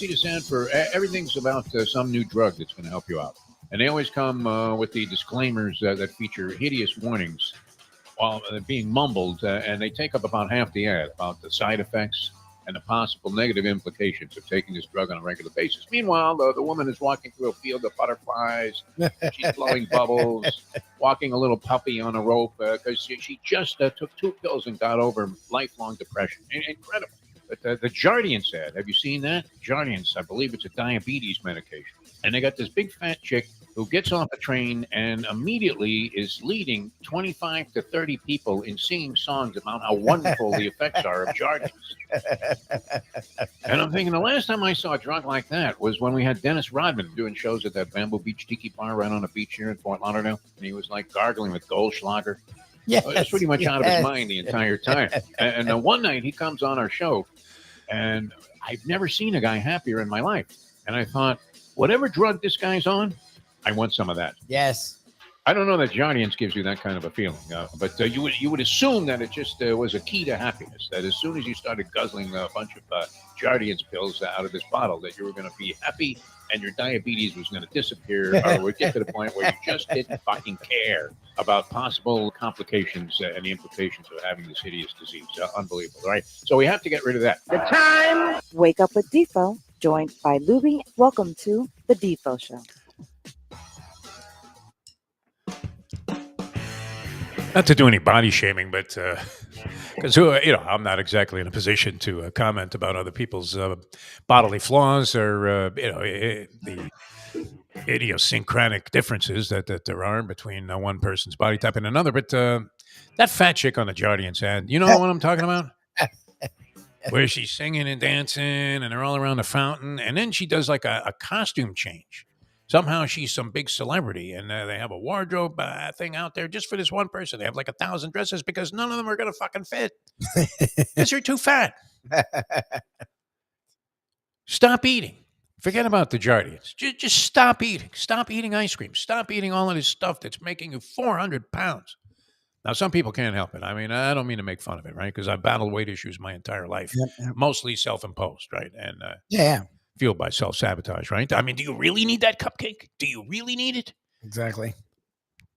see this ad for everything's about some new drug that's going to help you out. And they always come with the disclaimers that feature hideous warnings while being mumbled, and they take up about half the ad about the side effects and the possible negative implications of taking this drug on a regular basis. Meanwhile, the woman is walking through a field of butterflies. She's blowing bubbles, walking a little puppy on a rope because she just took 2 pills and got over lifelong depression. Incredible. But the Jardiance ad, have you seen that? Jardiance, I believe it's a diabetes medication. And they got this big fat chick who gets off a train and immediately is leading 25 to 30 people in singing songs about how wonderful the effects are of Jardiance. And I'm thinking the last time I saw a drug like that was when we had Dennis Rodman doing shows at that Bamboo Beach Tiki Bar right on the beach here in Fort Lauderdale. And he was like gargling with Goldschlager. Yes, He was pretty much out of his mind the entire time. And one night he comes on our show, and I've never seen a guy happier in my life. And I thought, whatever drug this guy's on, I want some of that. Yes. I don't know that Jardiance gives you that kind of a feeling, but you would assume that it just was a key to happiness, that as soon as you started guzzling a bunch of Jardiance pills out of this bottle, that you were going to be happy and your diabetes was going to disappear, or would get to the point where you just didn't fucking care about possible complications and the implications of having this hideous disease. Unbelievable, right? So we have to get rid of that. The time. Wake up with Defo, joined by Lubie. Welcome to the Defo Show. Not to do any body shaming, but because I'm not exactly in a position to comment about other people's bodily flaws or the idiosyncratic differences that there are between one person's body type and another. But that fat chick on the Jardiance ad, you know what I'm talking about? Where she's singing and dancing, and they're all around the fountain, and then she does like a costume change. Somehow she's some big celebrity, and they have a wardrobe thing out there just for this one person. They have like 1,000 dresses because none of them are going to fucking fit because you're too fat. Stop eating. Forget about the Jardiance. Just stop eating. Stop eating ice cream. Stop eating all of this stuff that's making you 400 pounds. Now, some people can't help it. I mean, I don't mean to make fun of it, right? Because I've battled weight issues my entire life, mostly self-imposed, right? And fueled by self-sabotage, right? I mean, do you really need that cupcake? Do you really need it? Exactly.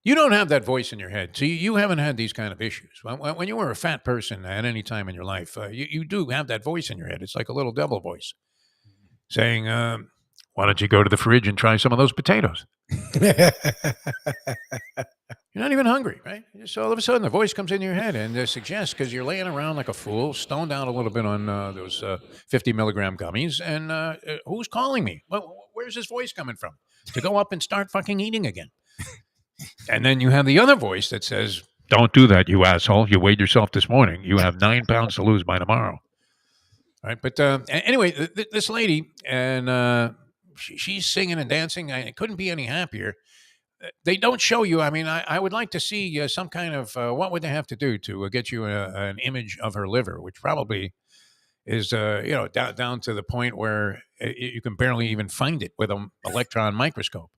You don't have that voice in your head. So you haven't had these kind of issues. When you were a fat person at any time in your life, you do have that voice in your head. It's like a little devil voice saying, why don't you go to the fridge and try some of those potatoes? You're not even hungry, right? So all of a sudden, the voice comes in your head and suggests, because you're laying around like a fool, stoned out a little bit on those 50 milligram gummies, and who's calling me? Well, where's this voice coming from? To go up and start fucking eating again. And then you have the other voice that says, don't do that, you asshole. You weighed yourself this morning. You have 9 pounds to lose by tomorrow. All right, but anyway, this lady, and she's singing and dancing. I couldn't be any happier. They don't show you. I mean, I would like to see some kind of what would they have to do to get you an image of her liver, which probably is down to the point where you can barely even find it with an electron microscope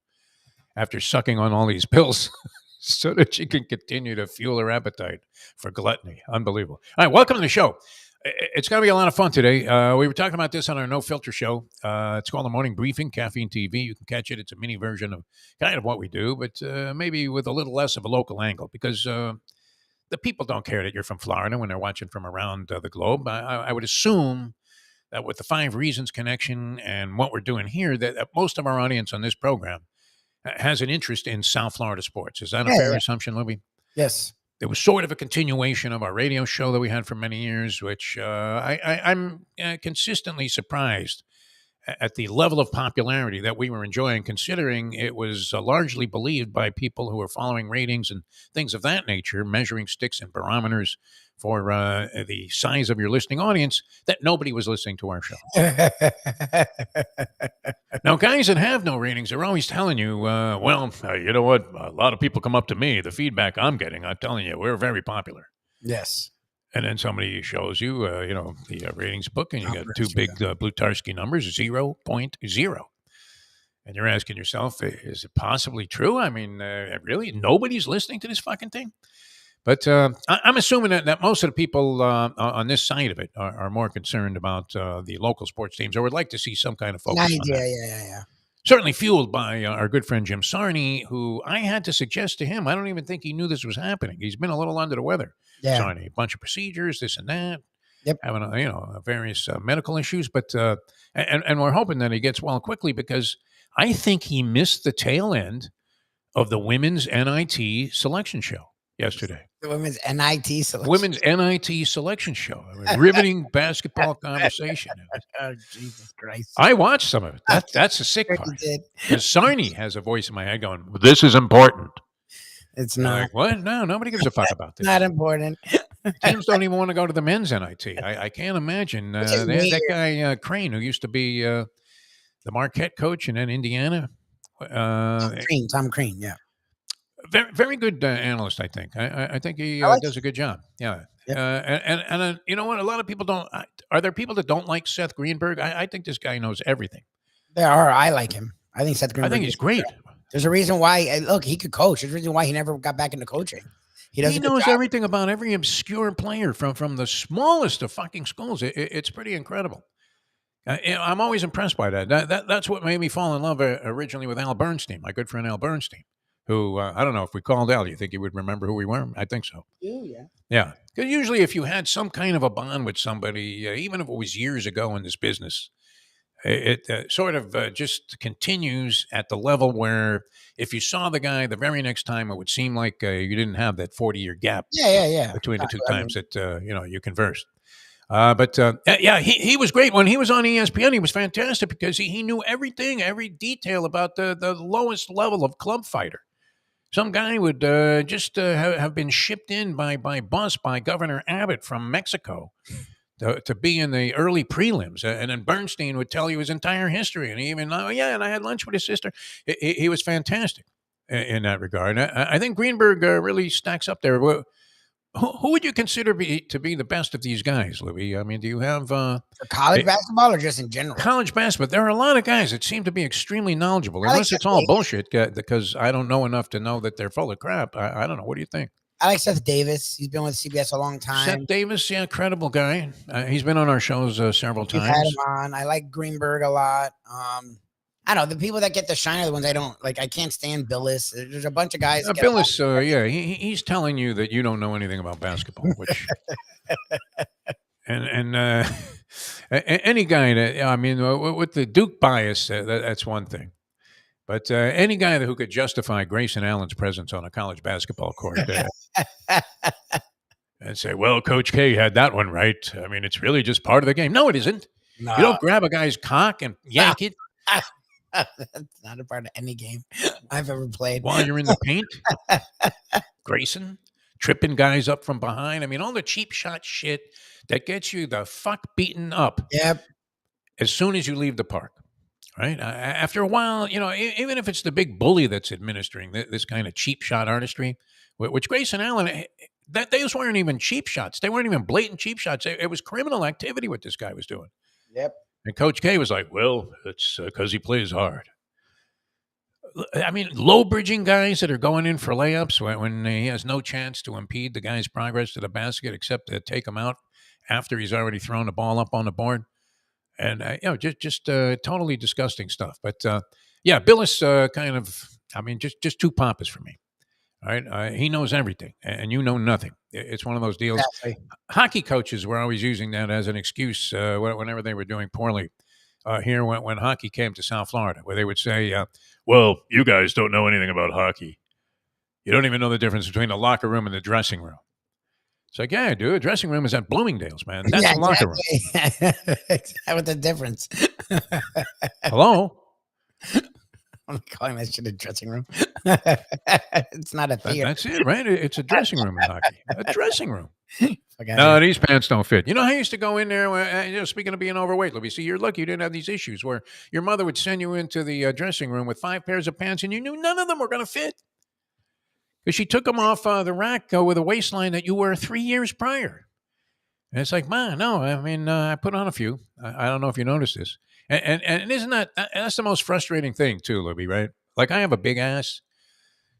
after sucking on all these pills, so that she can continue to fuel her appetite for gluttony. Unbelievable. All right, welcome to the show. It's going to be a lot of fun today. We were talking about this on our No Filter show. It's called The Morning Briefing, Caffeine TV. You can catch it. It's a mini version of kind of what we do, but maybe with a little less of a local angle, because the people don't care that you're from Florida when they're watching from around the globe. I would assume that with the 5 Reasons connection and what we're doing here, that most of our audience on this program has an interest in South Florida sports. Is that a fair assumption, Lubie? Yes. It was sort of a continuation of our radio show that we had for many years, which I'm consistently surprised at the level of popularity that we were enjoying, considering it was largely believed by people who are following ratings and things of that nature, measuring sticks and barometers for the size of your listening audience, that nobody was listening to our show. Now, guys that have no ratings are always telling you, you know what? A lot of people come up to me. The feedback I'm getting, I'm telling you, we're very popular. Yes. And then somebody shows you, the ratings book, and you got 2 big Blutarsky numbers, 0.0. And you're asking yourself, is it possibly true? I mean, really? Nobody's listening to this fucking thing? But I'm assuming that most of the people on this side of it are more concerned about the local sports teams, or would like to see some kind of focus on that. Yeah. Certainly fueled by our good friend Jim Sarney, who I had to suggest to him. I don't even think he knew this was happening. He's been a little under the weather. Yeah. Sarney, a bunch of procedures, this and that. Yep. Having various medical issues, but and we're hoping that he gets well quickly, because I think he missed the tail end of the women's NIT selection show yesterday. The women's NIT selection. Women's NIT selection show. Riveting basketball conversation. Oh, Jesus Christ. I watched some of it. That's the sick Sure part. you did. Because Sarney has a voice in my head going, "This is important." It's I'm not. like, what? No, nobody gives a fuck about this. Not important. Teams don't even want to go to the men's NIT. I can't imagine. Which is They had that weird. guy Crane, who used to be the Marquette coach in Indiana. Tom Crean, yeah. Very, very good analyst, I think. I think he I like does a good job. Yeah. Yep. And you know what? A lot of people don't. Are there people that don't like Seth Greenberg? I think this guy knows everything. There are. I like him. I think Seth Greenberg. I think he's great. There's a reason why. Look, he could coach. There's a reason why he never got back into coaching. He does. He a good knows job. everything about every obscure player from the smallest of fucking schools. It's pretty incredible. I'm always impressed by that. That's what made me fall in love originally with Al Bernstein, my good friend Al Bernstein, who I don't know if we called Al. You think he would remember who we were? I think so. Ooh, yeah. Yeah, because usually if you had some kind of a bond with somebody, even if it was years ago in this business, it sort of just continues at the level where if you saw the guy the very next time, it would seem like you didn't have that 40-year gap Yeah. between the two times that you conversed. But he was great when he was on ESPN. He was fantastic because he knew everything, every detail about the lowest level of club fighter. Some guy would just have been shipped in by bus by Governor Abbott from Mexico to be in the early prelims, and then Bernstein would tell you his entire history, and he even and I had lunch with his sister. He was fantastic in that regard. I think Greenberg really stacks up there. Who would you consider to be the best of these guys, Louis? I mean, do you have For college basketball or just in general? college basketball? There are a lot of guys that seem to be extremely knowledgeable, I like unless it's Seth all Davis. bullshit, because I don't know enough to know that they're full of crap. I don't know. What do you think? I like Seth Davis. He's been with CBS a long time. Seth Davis, yeah, credible guy. He's been on our shows several We've had times. him on. I like Greenberg a lot. I don't know. The people that get the shine are the ones I don't like. I can't stand Billis. There's a bunch of guys. that get a lot Billis, he's telling you that you don't know anything about basketball, which and any guy that I mean, with the Duke bias, that's one thing. But any guy who could justify Grayson Allen's presence on a college basketball court and say, "Well, Coach K had that one right." I mean, it's really just part of the game. No, it isn't. No. You don't grab a guy's cock and yank it That's not a part of any game I've ever played. while you're in the paint. Grayson tripping guys up from behind. I mean, all the cheap shot shit that gets you the fuck beaten up Yep. as soon as you leave the park. Right? After a while, even if it's the big bully that's administering this kind of cheap shot artistry, which Grayson Allen, those weren't even cheap shots. They weren't even blatant cheap shots. It was criminal activity what this guy was doing. Yep. And Coach K was like, well, it's because he plays hard. I mean, low bridging guys that are going in for layups when he has no chance to impede the guy's progress to the basket except to take him out after he's already thrown the ball up on the board. And, just totally disgusting stuff. But, Billis kind of, I mean, just too pompous for me. All right. He knows everything and you know nothing. It's one of those deals. Exactly. Hockey coaches were always using that as an excuse whenever they were doing poorly here when hockey came to South Florida, where they would say, well, you guys don't know anything about hockey. You don't even know the difference between the locker room and the dressing room. It's like, yeah, dude, dressing room is at Bloomingdale's, man. That's the locker room. What's the difference? Hello? I'm calling that shit a dressing room. It's not a theater. That's it, right? It's a dressing room in hockey. A dressing room. Okay. No, these pants don't fit. You know how I used to go in there, speaking of being overweight, Libby, see, you're lucky you didn't have these issues where your mother would send you into the dressing room with 5 pairs of pants and you knew none of them were going to fit. Because she took them off the rack with a waistline that you wore 3 years prior. And it's like, man, no, I mean, I put on a few. I don't know if you noticed this. And isn't that's the most frustrating thing too, Libby, right? Like I have a big ass.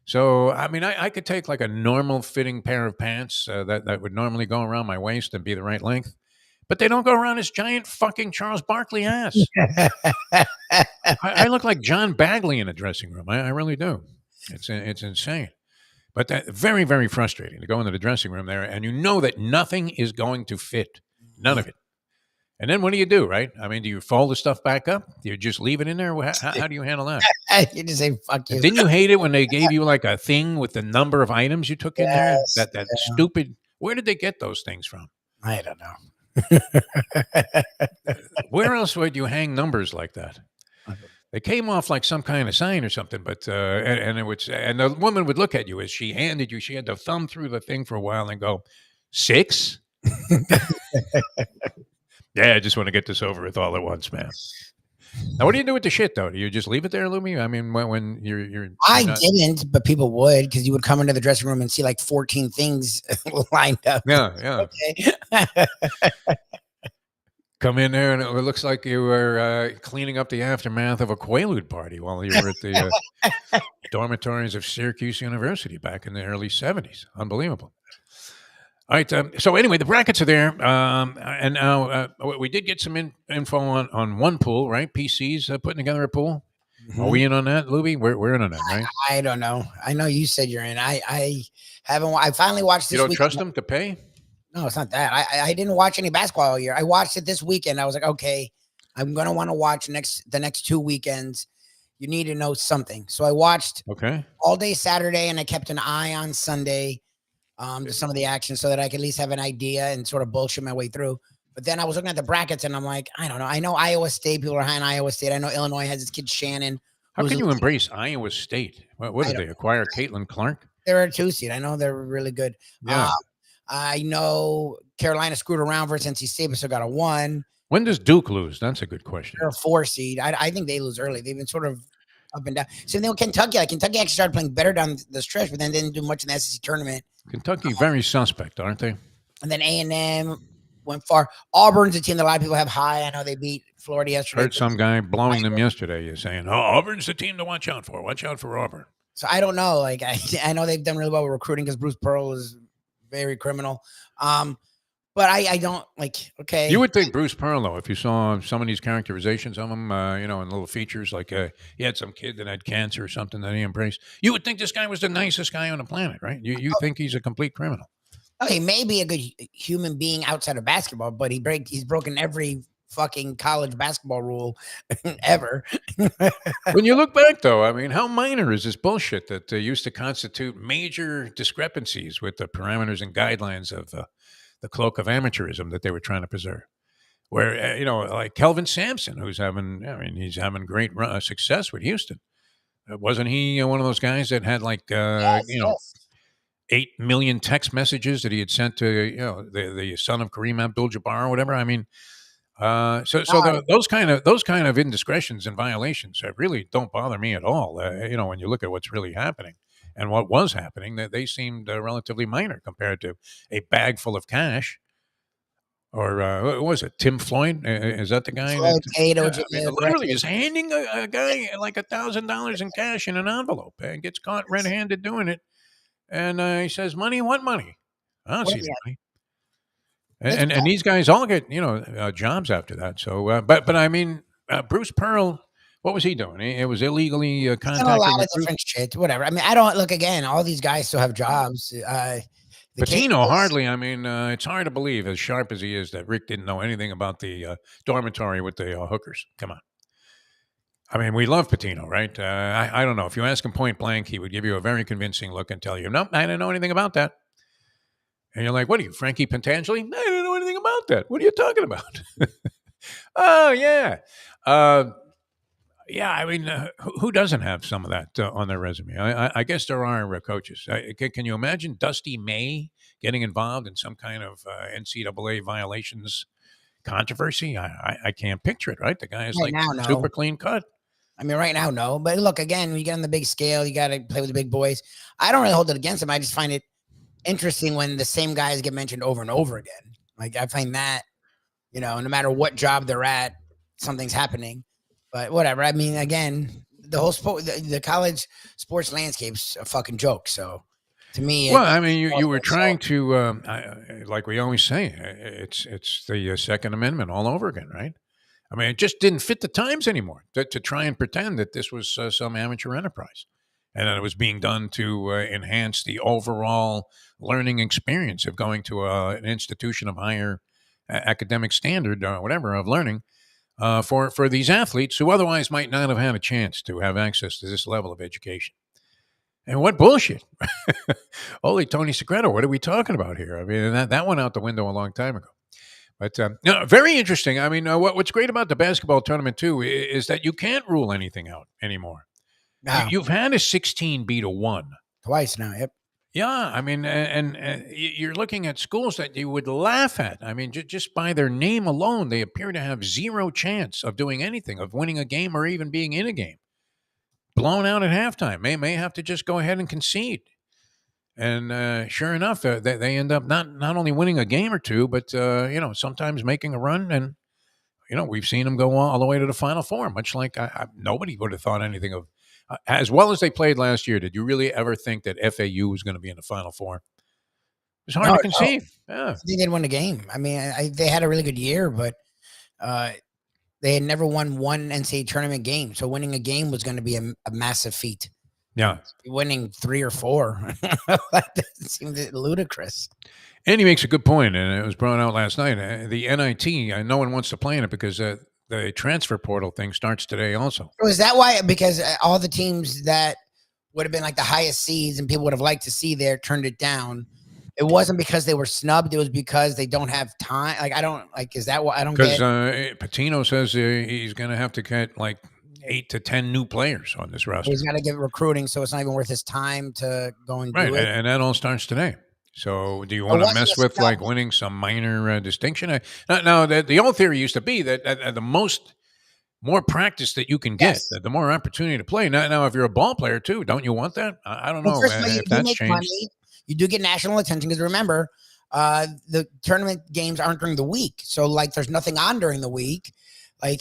So, I mean, I could take like a normal fitting pair of pants that would normally go around my waist and be the right length, but they don't go around this giant fucking Charles Barkley ass. I look like John Bagley in a dressing room. I really do. It's insane. But that very, very frustrating to go into the dressing room there and you know that nothing is going to fit. None of it. And then what do, right? I mean, do you fold the stuff back up? Do you just leave it in there? How do you handle that? You just say fuck you. And didn't you hate it when they gave you like a thing with the number of items you took in there? Yes, That stupid. Where did they get those things from? I don't know. Where else would you hang numbers like that? They came off like some kind of sign or something, but and it would, and the woman would look at you as she handed you. She had to thumb through the thing for a while and go, 6? Yeah, I just want to get this over with all at once, man. Now, what do you do with the shit, though? Do you just leave it there, Lubie? I mean, when you're I not... didn't, but people would, because you would come into the dressing room and see like 14 things lined up. Yeah. Okay. Come in there, and it looks like you were cleaning up the aftermath of a Quaalude party while you were at the dormitories of Syracuse University back in the early 70s. Unbelievable. All right. So anyway, the brackets are there, and now we did get some info on one pool, right? PC's putting together a pool. Mm-hmm. Are we in on that, Lubie? We're in on that, right? I don't know. I know you said you're in. I haven't. I finally watched this. You don't trust them to pay? No, it's not that. I didn't watch any basketball all year. I watched it this weekend. I was like, okay, I'm gonna want to watch the next 2 weekends. You need to know something. So I watched all day Saturday, and I kept an eye on Sunday. To some of the action so that I could at least have an idea and sort of bullshit my way through. But then I was looking at the brackets and I'm like, I don't know. I know Iowa State, people are high on Iowa State. I know Illinois has its kid Shannon. How can you embrace Iowa State? What did they acquire? Caitlin Clark? They're a 2 seed. I know they're really good. Yeah. I know Carolina screwed around versus NC State, but still got a 1. When does Duke lose? That's a good question. They're a 4 seed. I think they lose early. They've been sort of up and down. Same thing with Kentucky. Like Kentucky actually started playing better down the stretch, but then didn't do much in the SEC tournament. Kentucky, very suspect, aren't they? And then A&M went far. Auburn's a team that a lot of people have high. I know they beat Florida yesterday. Heard some guy blowing them yesterday. You're saying, "Oh, Auburn's the team to watch out for. Watch out for Auburn." So I don't know. Like I know they've done really well with recruiting because Bruce Pearl is very criminal. But I don't like. Okay, you would think Bruce Pearl, though, if you saw some of these characterizations of him, in little features like he had some kid that had cancer or something that he embraced. You would think this guy was the nicest guy on the planet, right? You think he's a complete criminal? Okay, he may be a good human being outside of basketball, but he's broken every fucking college basketball rule ever. When you look back, though, I mean, how minor is this bullshit that used to constitute major discrepancies with the parameters and guidelines of the cloak of amateurism that they were trying to preserve? Where, like Kelvin Sampson, he's having great success with Houston. Wasn't he one of those guys that had like, yes. 8 million text messages that he had sent to, the son of Kareem Abdul-Jabbar or whatever? I mean, those kind of indiscretions and violations really don't bother me at all. When you look at what's really happening and what was happening, that they seemed relatively minor compared to a bag full of cash. Or what was it? Tim Floyd? Is that the guy? Literally is handing a guy like $1,000 in cash in an envelope and gets caught red-handed doing it. And he says, "Money? What money? I don't see the money." And these guys all get jobs after that. So, but I mean, Bruce Pearl, what was he doing? It was illegally contacting a lot of different shit. Whatever. I mean, I don't look again. All these guys still have jobs. Pitino hardly. I mean, it's hard to believe, as sharp as he is, that Rick didn't know anything about the dormitory with the hookers. Come on. I mean, we love Pitino, right? I don't know. If you ask him point blank, he would give you a very convincing look and tell you, "Nope, I didn't know anything about that." And you're like, "What are you, Frankie Pentangeli?" "I didn't know anything about that. What are you talking about?" Oh, yeah. Yeah, I mean, who doesn't have some of that on their resume? I guess there are coaches. Can you imagine Dusty May getting involved in some kind of NCAA violations controversy? I can't picture it, right? The guy is right like now, super clean cut. I mean, right now, no. But look, again, when you get on the big scale, you got to play with the big boys. I don't really hold it against him. I just find it interesting when the same guys get mentioned over and over again. Like, I find that, no matter what job they're at, something's happening. But whatever. I mean, again, the whole sport, the college sports landscape's a fucking joke. So to me, well, I mean, you were trying to, like we always say, it's the Second Amendment all over again, right? I mean, it just didn't fit the times anymore to try and pretend that this was some amateur enterprise and that it was being done to enhance the overall learning experience of going to an institution of higher academic standard or whatever of learning for these athletes who otherwise might not have had a chance to have access to this level of education. And what bullshit. Holy Tony Segreto, what are we talking about here? I mean, that went out the window a long time ago. But very interesting. I mean, what's great about the basketball tournament, too, is that you can't rule anything out anymore. No. You've had a 16 beat a 1. Twice now, yep. Yeah, I mean, and you're looking at schools that you would laugh at. I mean, just by their name alone, they appear to have zero chance of doing anything, of winning a game or even being in a game. Blown out at halftime. May have to just go ahead and concede. And sure enough, they end up not only winning a game or two, but sometimes making a run. And we've seen them go all the way to the Final Four. Much like nobody would have thought anything of as well as they played last year. Did you really ever think that FAU was going to be in the Final Four? It's hard to conceive. Yeah, they did win the game. I mean, they had a really good year, but they had never won one NCAA tournament game. So winning a game was going to be a massive feat. Yeah. Winning 3 or 4. That seems ludicrous. And he makes a good point, and it was brought out last night. The NIT, no one wants to play in it because the transfer portal thing starts today also. So is that why? Because all the teams that would have been like the highest seeds and people would have liked to see there turned it down. It wasn't because they were snubbed. It was because they don't have time. Like, I don't like, is that what I don't get? Because Patino says he's going to have to get like 8 to 10 new players on this roster. He's got to get recruiting, so it's not even worth his time to go and do it. And that all starts today. So do you want to mess with like winning some minor distinction? Now, the old theory used to be that the more practice that you can get, the more opportunity to play. Now, if you're a ball player too, don't you want that? I don't know if that's changed. Money. You do get national attention because remember, the tournament games aren't during the week. So like there's nothing on during the week. Like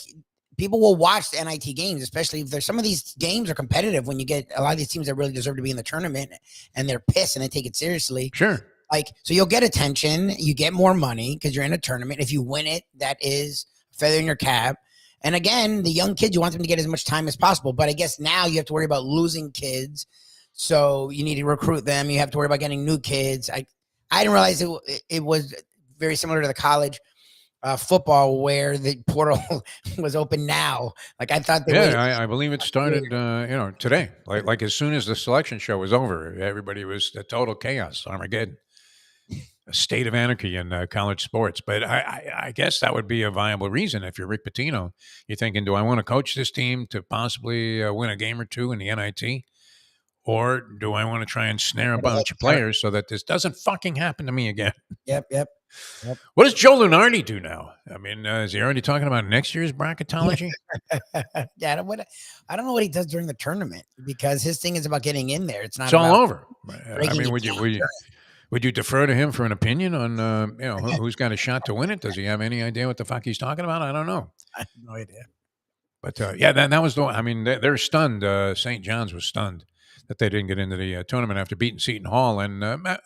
people will watch the NIT games, especially if there's some of these games are competitive when you get a lot of these teams that really deserve to be in the tournament and they're pissed and they take it seriously. Sure. Like, so you'll get attention, you get more money because you're in a tournament. If you win it, that is a feather in your cap. And again, the young kids, you want them to get as much time as possible. But I guess now you have to worry about losing kids. So you need to recruit them. You have to worry about getting new kids. I didn't realize it was very similar to the college football where the portal was open now. Like I thought I believe it started today. Like as soon as the selection show was over, everybody was a total chaos, Armageddon, a state of anarchy in college sports. But I guess that would be a viable reason if you're Rick Pitino. You're thinking, do I want to coach this team to possibly win a game or two in the NIT? Or do I want to try and snare a bunch of players so that this doesn't fucking happen to me again? Yep. What does Joe Lunardi do now? I mean, is he already talking about next year's bracketology? Yeah, I don't know what he does during the tournament because his thing is about getting in there. It's all over. I mean, would you defer to him for an opinion on who's got a shot to win it? Does he have any idea what the fuck he's talking about? I don't know. I have no idea. But that was the one. I mean, they're stunned. St. John's was stunned that they didn't get into the tournament after beating Seton Hall. And it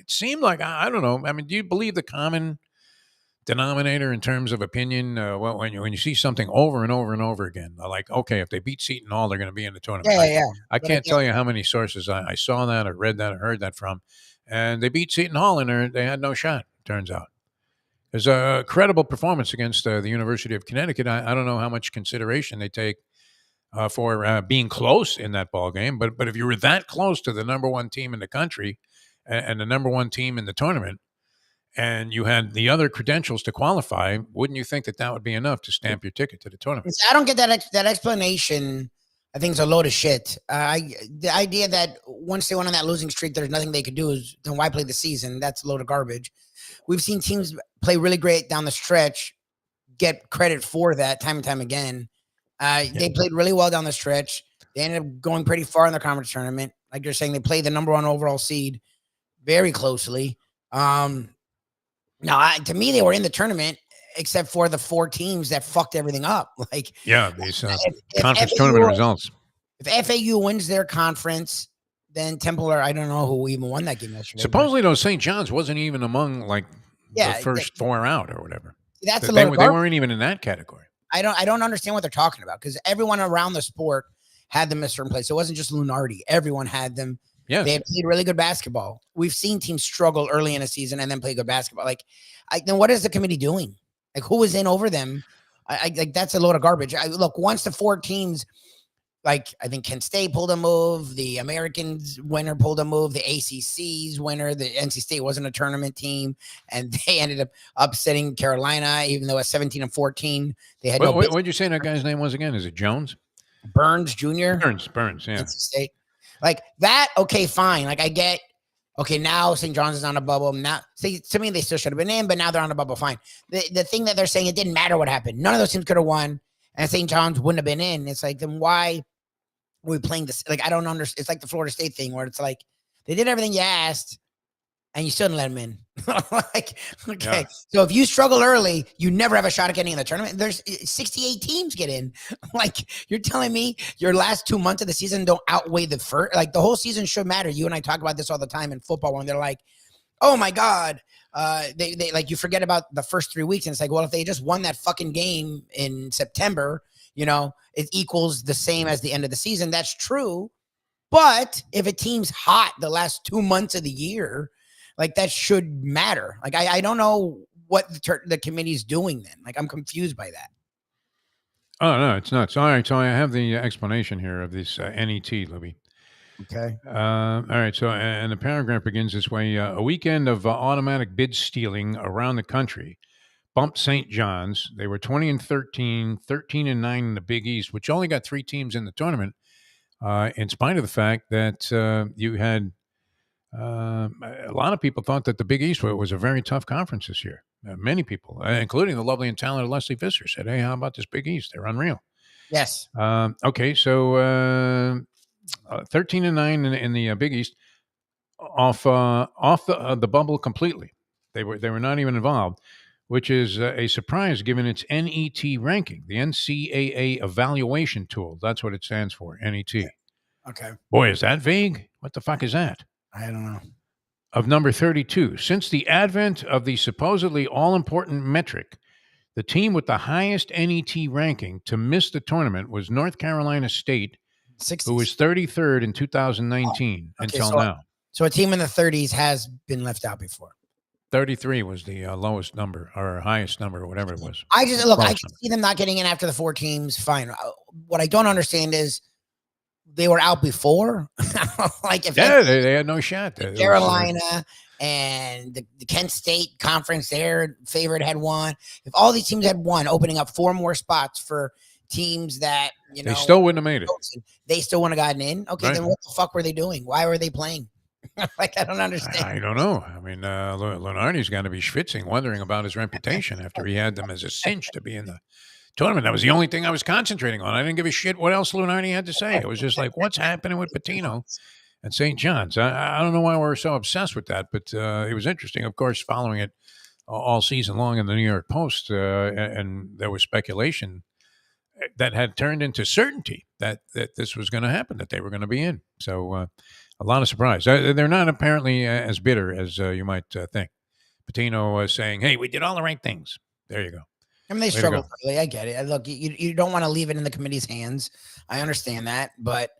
seemed like, I don't know. I mean, do you believe the common denominator in terms of opinion? When you see something over and over and over again, like, okay, if they beat Seton Hall, they're going to be in the tournament. Yeah. I can't tell you how many sources I saw that or read that or heard that from. And they beat Seton Hall and they had no shot, turns out. There's a credible performance against the University of Connecticut. I don't know how much consideration they take for being close in that ball game. But if you were that close to the number one team in the country and the number one team in the tournament, and you had the other credentials to qualify, wouldn't you think that would be enough to stamp your ticket to the tournament? I don't get that explanation. I think it's a load of shit. The idea that once they went on that losing streak, there's nothing they could do is then why play the season? That's a load of garbage. We've seen teams play really great down the stretch, get credit for that time and time again. They played really well down the stretch. They ended up going pretty far in the conference tournament. Like you're saying, they played the number one overall seed very closely. To me, they were in the tournament except for the 4 teams that fucked everything up. Like, these conference tournament results. If FAU wins their conference, then Temple, I don't know who even won that game yesterday. Supposedly, though, St. John's wasn't even among the first 4 out or whatever. That's they weren't even in that category. I don't understand what they're talking about, because everyone around the sport had them a certain place. It wasn't just Lunardi. Everyone had them. Yes. They had played really good basketball. We've seen teams struggle early in a season and then play good basketball. Then what is the committee doing? Who was in over them? That's a load of garbage. Look, once the 4 teams, I think Kent State pulled a move, the Americans winner pulled a move, the ACC's winner, the NC State wasn't a tournament team, and they ended up upsetting Carolina, even though at 17-14 they had. What did you say that guy's name was again? Is it Jones? Burns Jr. Burns, yeah. NC State. That, okay, fine. I get, okay, now St. John's is on a bubble. Now, to me, they still should have been in, but now they're on a bubble. Fine. The thing that they're saying, it didn't matter what happened. None of those teams could have won, and St. John's wouldn't have been in. It's then why are we playing this? I don't understand. It's like the Florida State thing where it's they did everything you asked, and you still didn't let them in. Okay. Yeah. So if you struggle early, you never have a shot at getting in the tournament. There's 68 teams get in. You're telling me your last 2 months of the season don't outweigh the first? The whole season should matter. You and I talk about this all the time in football when they're like, oh my God. They you forget about the first 3 weeks. And it's well, if they just won that fucking game in September, it equals the same as the end of the season. That's true. But if a team's hot the last 2 months of the year, that should matter. I don't know what the committee's doing then. I'm confused by that. Oh, no, it's nuts. All right, so I have the explanation here of this NET, Lubie. Okay. All right, so, and the paragraph begins this way. A weekend of automatic bid stealing around the country bumped St. John's. They were 20-13, 13-9 in the Big East, which only got 3 teams in the tournament, in spite of the fact that you had a lot of people thought that the Big East was a very tough conference this year. Many people, including the lovely and talented Leslie Visser, said, "Hey, how about this Big East? They're unreal." Yes. Okay, so 13-9 in the Big East, off the bubble completely. They were not even involved, which is a surprise given its NET ranking, the NCAA evaluation tool. That's what it stands for, NET. Okay. Boy, is that vague? What the fuck is that? I don't know. Of number 32. Since the advent of the supposedly all-important metric, the team with the highest NET ranking to miss the tournament was North Carolina State, 60s. who was 33rd in 2019 until now. So a team in the 30s has been left out before. 33 was the lowest number or highest number or whatever it was. I can see them not getting in after the 4 teams. Fine. What I don't understand is they were out before. They had no shot. Carolina and the Kent State conference, their favorite had won. If all these teams had won, opening up 4 more spots for teams that they still wouldn't have made it. They still wouldn't have gotten in. Okay, right. Then what the fuck were they doing? Why were they playing? I don't understand. I don't know. I mean, Lunardi's got to be schwitzing, wondering about his reputation after he had them as a cinch to be in the tournament. That was the only thing I was concentrating on. I didn't give a shit what else Lunardi had to say. It was just what's happening with Pitino and St. John's? I don't know why we're so obsessed with that, but it was interesting, of course, following it all season long in the New York Post, and there was speculation that had turned into certainty that this was going to happen, that they were going to be in. So a lot of surprise. They're not apparently as bitter as you might think. Pitino saying, "Hey, we did all the right things." There you go. I mean, they struggle early. I get it. Look, you don't want to leave it in the committee's hands. I understand that, but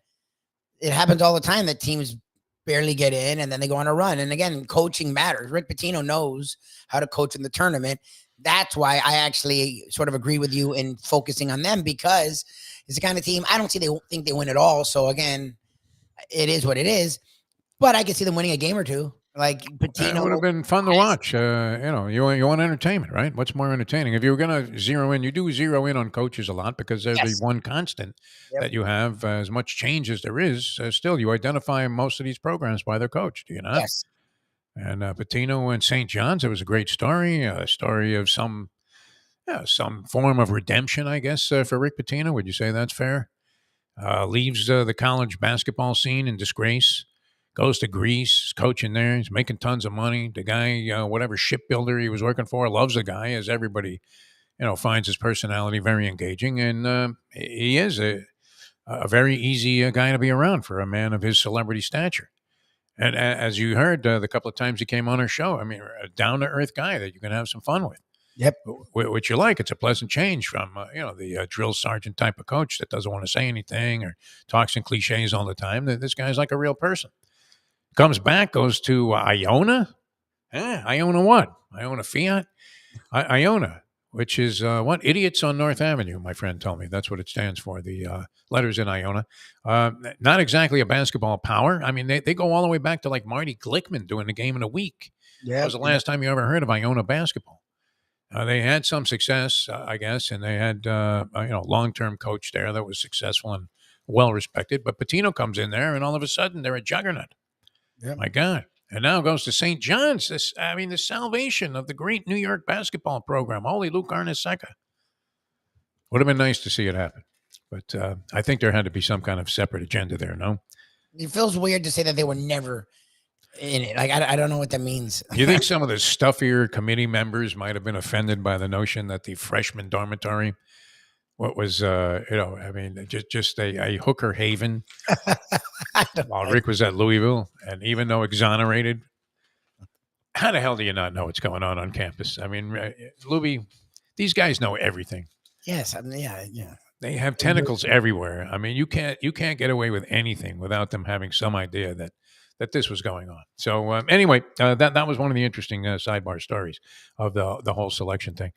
it happens all the time that teams barely get in and then they go on a run. And again, coaching matters. Rick Pitino knows how to coach in the tournament. That's why I actually sort of agree with you in focusing on them, because it's the kind of team I don't think they win at all. So again, it is what it is, but I could see them winning a game or two. Pitino, it would have been fun to watch. You want entertainment, right? What's more entertaining? If you were going to zero in, you do zero in on coaches a lot because they're the one constant that you have. As much change as there is, still you identify most of these programs by their coach. Do you not? Yes. And Pitino and St. John's, it was a great story. A story of some form of redemption, I guess, for Rick Pitino. Would you say that's fair? Leaves the college basketball scene in disgrace. Goes to Greece, coaching there. He's making tons of money. The guy, whatever shipbuilder he was working for, loves the guy, as everybody, finds his personality very engaging. And he is a very easy guy to be around for a man of his celebrity stature. And as you heard the couple of times he came on our show, I mean, a down to earth guy that you can have some fun with. Yep. Which you like. It's a pleasant change from, the drill sergeant type of coach that doesn't want to say anything or talks in cliches all the time. This guy's like a real person. Comes back, goes to Iona. Iona what? Iona Fiat? Iona, which is what? Idiots on North Avenue, my friend told me. That's what it stands for, the letters in Iona. Not exactly a basketball power. I mean, they go all the way back to like Marty Glickman doing a game in a week. Yeah. That was the last time you ever heard of Iona basketball. They had some success, I guess, and they had long-term coach there that was successful and well-respected. But Patino comes in there, and all of a sudden, they're a juggernaut. Yep. My God. And now goes to St. John's. The salvation of the great New York basketball program. Holy Luke Arneseka. Would have been nice to see it happen. But I think there had to be some kind of separate agenda there, no? It feels weird to say that they were never in it. Like, I don't know what that means. You think some of the stuffier committee members might have been offended by the notion that the freshman dormitory, what was, just a hooker haven while Rick was at Louisville, and even though exonerated, how the hell do you not know what's going on campus? I mean, Lubie, these guys know everything. Yes, yeah. They have tentacles everywhere. I mean, you can't get away with anything without them having some idea that this was going on. So anyway, that was one of the interesting sidebar stories of the whole selection thing.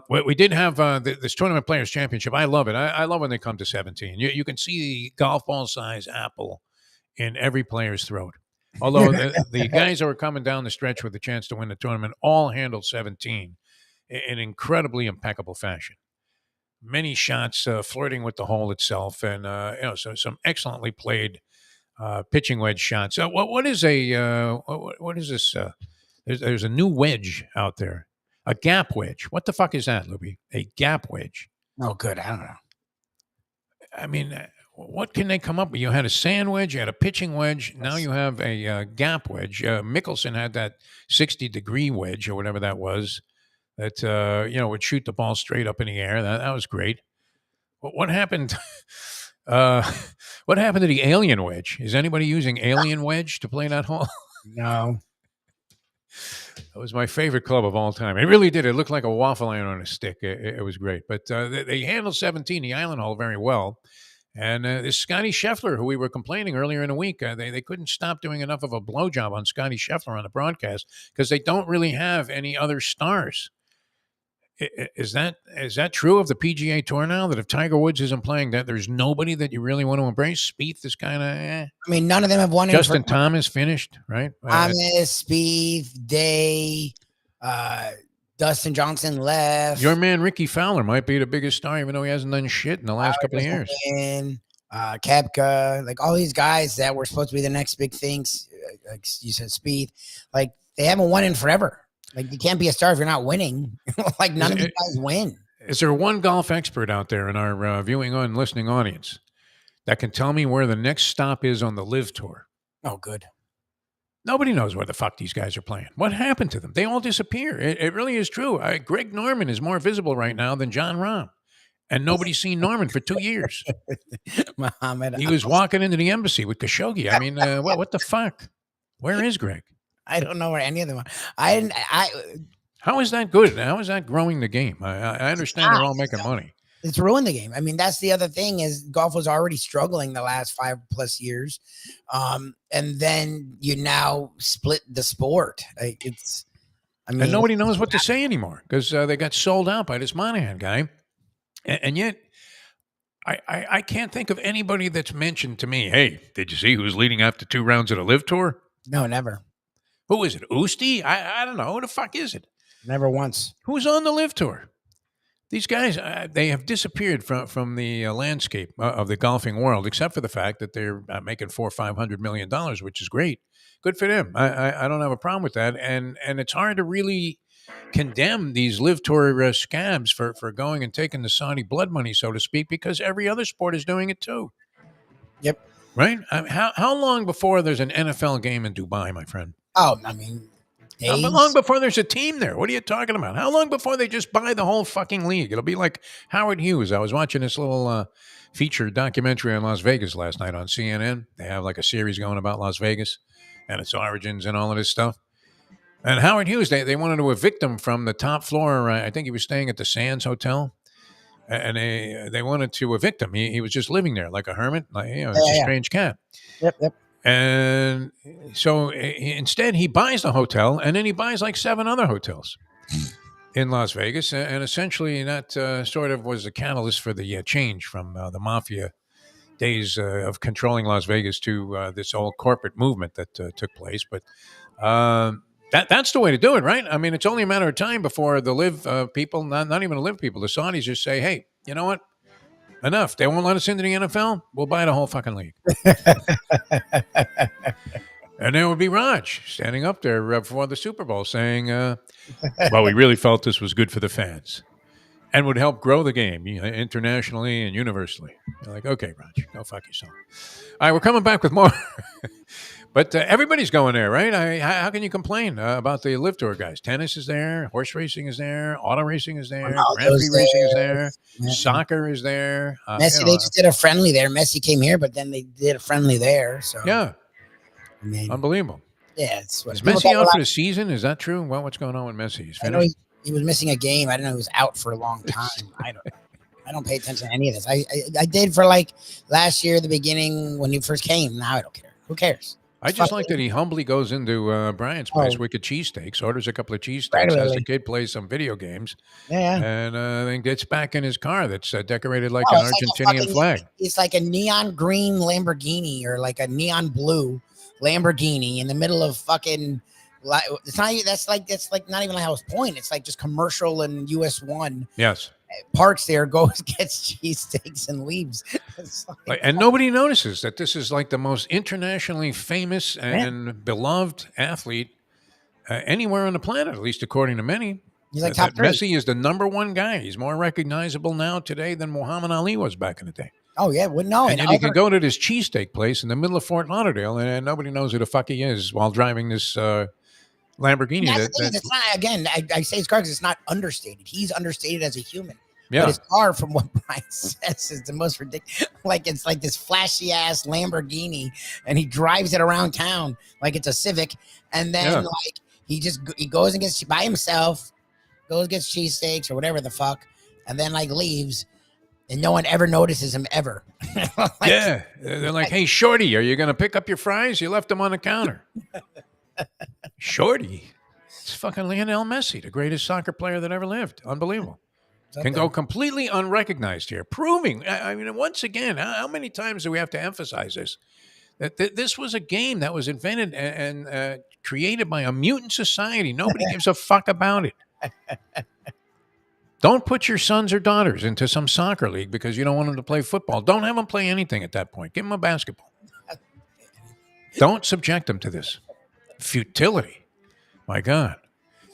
We did have this Tournament Players Championship. I love it. I love when they come to 17. You can see the golf ball size apple in every player's throat. Although the guys that were coming down the stretch with the chance to win the tournament all handled 17 in incredibly impeccable fashion. Many shots flirting with the hole itself, and so some excellently played pitching wedge shots. What is this? There's a new wedge out there, a gap wedge. What the fuck is that, Lubie? A gap wedge? Oh, good. I don't know. I mean, what can they come up with? You had a sand wedge, you had a pitching wedge. Now you have a gap wedge. Mickelson had that 60-degree wedge or whatever that was. That would shoot the ball straight up in the air. That was great. What happened? What happened to the alien wedge? Is anybody using alien wedge to play that hole? No. That was my favorite club of all time. It really did. It looked like a waffle iron on a stick. It was great. But they handled 17, the island hole, very well. And this Scotty Scheffler, who we were complaining earlier in the week, they couldn't stop doing enough of a blowjob on Scotty Scheffler on the broadcast because they don't really have any other stars. Is that true of the PGA Tour now? That if Tiger Woods isn't playing, that there's nobody that you really want to embrace? Spieth is kind of. I mean, none of them have won. Justin Thomas finished, right? Thomas, Spieth, Day, Dustin Johnson left. Your man Ricky Fowler might be the biggest star, even though he hasn't done shit in the last couple of years. Koepka, like all these guys that were supposed to be the next big things. Like you said, Spieth, like they haven't won in forever. Like, you can't be a star if you're not winning. Like, none of these guys win. Is there one golf expert out there in our viewing and listening audience that can tell me where the next stop is on the Live Tour? Oh, good. Nobody knows where the fuck these guys are playing. What happened to them? They all disappear. It really is true. Greg Norman is more visible right now than John Rahm. And nobody's seen Norman for 2 years. Muhammad, he was walking into the embassy with Khashoggi. I mean, what the fuck? Where is Greg? I don't know where any of them are. How is that good? How is that growing the game? I understand they're all making money. It's ruined the game. I mean, that's the other thing is golf was already struggling the last 5+ years. And then you now split the sport. And nobody knows what to say anymore because they got sold out by this Monahan guy. And yet I can't think of anybody that's mentioned to me, hey, did you see who's leading after 2 rounds of the Live Tour? No, never. Who is it? Usti? I don't know. Who the fuck is it? Never once. Who's on the Live Tour? These guys, they have disappeared from the landscape of the golfing world, except for the fact that they're making $400 or $500 million, which is great. Good for them. I don't have a problem with that. And it's hard to really condemn these Live Tour scabs for going and taking the Saudi blood money, so to speak, because every other sport is doing it too. Yep. Right? How long before there's an NFL game in Dubai, my friend? Oh, I mean, How long before there's a team there? What are you talking about? How long before they just buy the whole fucking league? It'll be like Howard Hughes. I was watching this little feature documentary on Las Vegas last night on CNN. They have like a series going about Las Vegas and its origins and all of this stuff. And Howard Hughes, they wanted to evict him from the top floor. I think he was staying at the Sands Hotel. And they wanted to evict him. He was just living there like a hermit. Like, it's a strange cat. Yep. And so instead, he buys the hotel, and then he buys like 7 other hotels in Las Vegas. And essentially, that sort of was the catalyst for the change from the mafia days of controlling Las Vegas to this whole corporate movement that took place. But that's the way to do it, right? I mean, it's only a matter of time before the live people, not even the live people, the Saudis just say, hey, you know what? Enough. They won't let us into the NFL. We'll buy the whole fucking league. And there would be Raj standing up there before the Super Bowl saying, well, we really felt this was good for the fans and would help grow the game internationally and universally. You're like, okay, Raj, go fuck yourself. All right, we're coming back with more. But everybody's going there, right? How can you complain about the Live Tour guys? Tennis is there. Horse racing is there. Auto racing is there. Grand Prix racing is there. Yeah. Soccer is there. Messi, they just did a friendly there. Messi came here, but then they did a friendly there. So yeah. Unbelievable. Yeah. Is Messi out for the season? Is that true? What's going on with Messi? He's finished? I know he was missing a game. I didn't know he was out for a long time. I don't pay attention to any of this. I did for like last year, the beginning when he first came. Now I don't care. Who cares? I just like that he humbly goes into Brian's place, Wicked Cheesesteaks, orders a couple of cheesesteaks, has the kid play some video games, and then gets back in his car that's decorated like an Argentinian flag. It's like a neon green Lamborghini or like a neon blue Lamborghini in the middle of fucking. It's not. That's like not even Lighthouse Point. It's like just commercial and US 1. Yes. Parks there, goes, gets cheesesteaks and leaves. And nobody notices that this is like the most internationally famous and beloved athlete anywhere on the planet, at least according to many. He's like top 3. Messi is the number 1 guy. He's more recognizable now today than Muhammad Ali was back in the day. Oh, yeah. Well, no. And then you can go to this cheesesteak place in the middle of Fort Lauderdale and nobody knows who the fuck he is while driving this Lamborghini. It's not, again, I say it's correct because it's not understated. He's understated as a human. Yeah. But his car, from what Brian says, is the most ridiculous. Like it's like this flashy ass Lamborghini, and he drives it around town like it's a Civic. And then like he goes and gets by himself, gets cheesesteaks or whatever the fuck, and then like leaves, and no one ever notices him ever. They're like, hey, Shorty, are you gonna pick up your fries? You left them on the counter. Shorty, it's fucking Lionel Messi, the greatest soccer player that ever lived. Unbelievable. Can go completely unrecognized here, proving, I mean, once again, how many times do we have to emphasize this? That this was a game that was invented and created by a mutant society. Nobody gives a fuck about it. Don't put your sons or daughters into some soccer league because you don't want them to play football. Don't have them play anything at that point. Give them a basketball. Don't subject them to this futility. My God.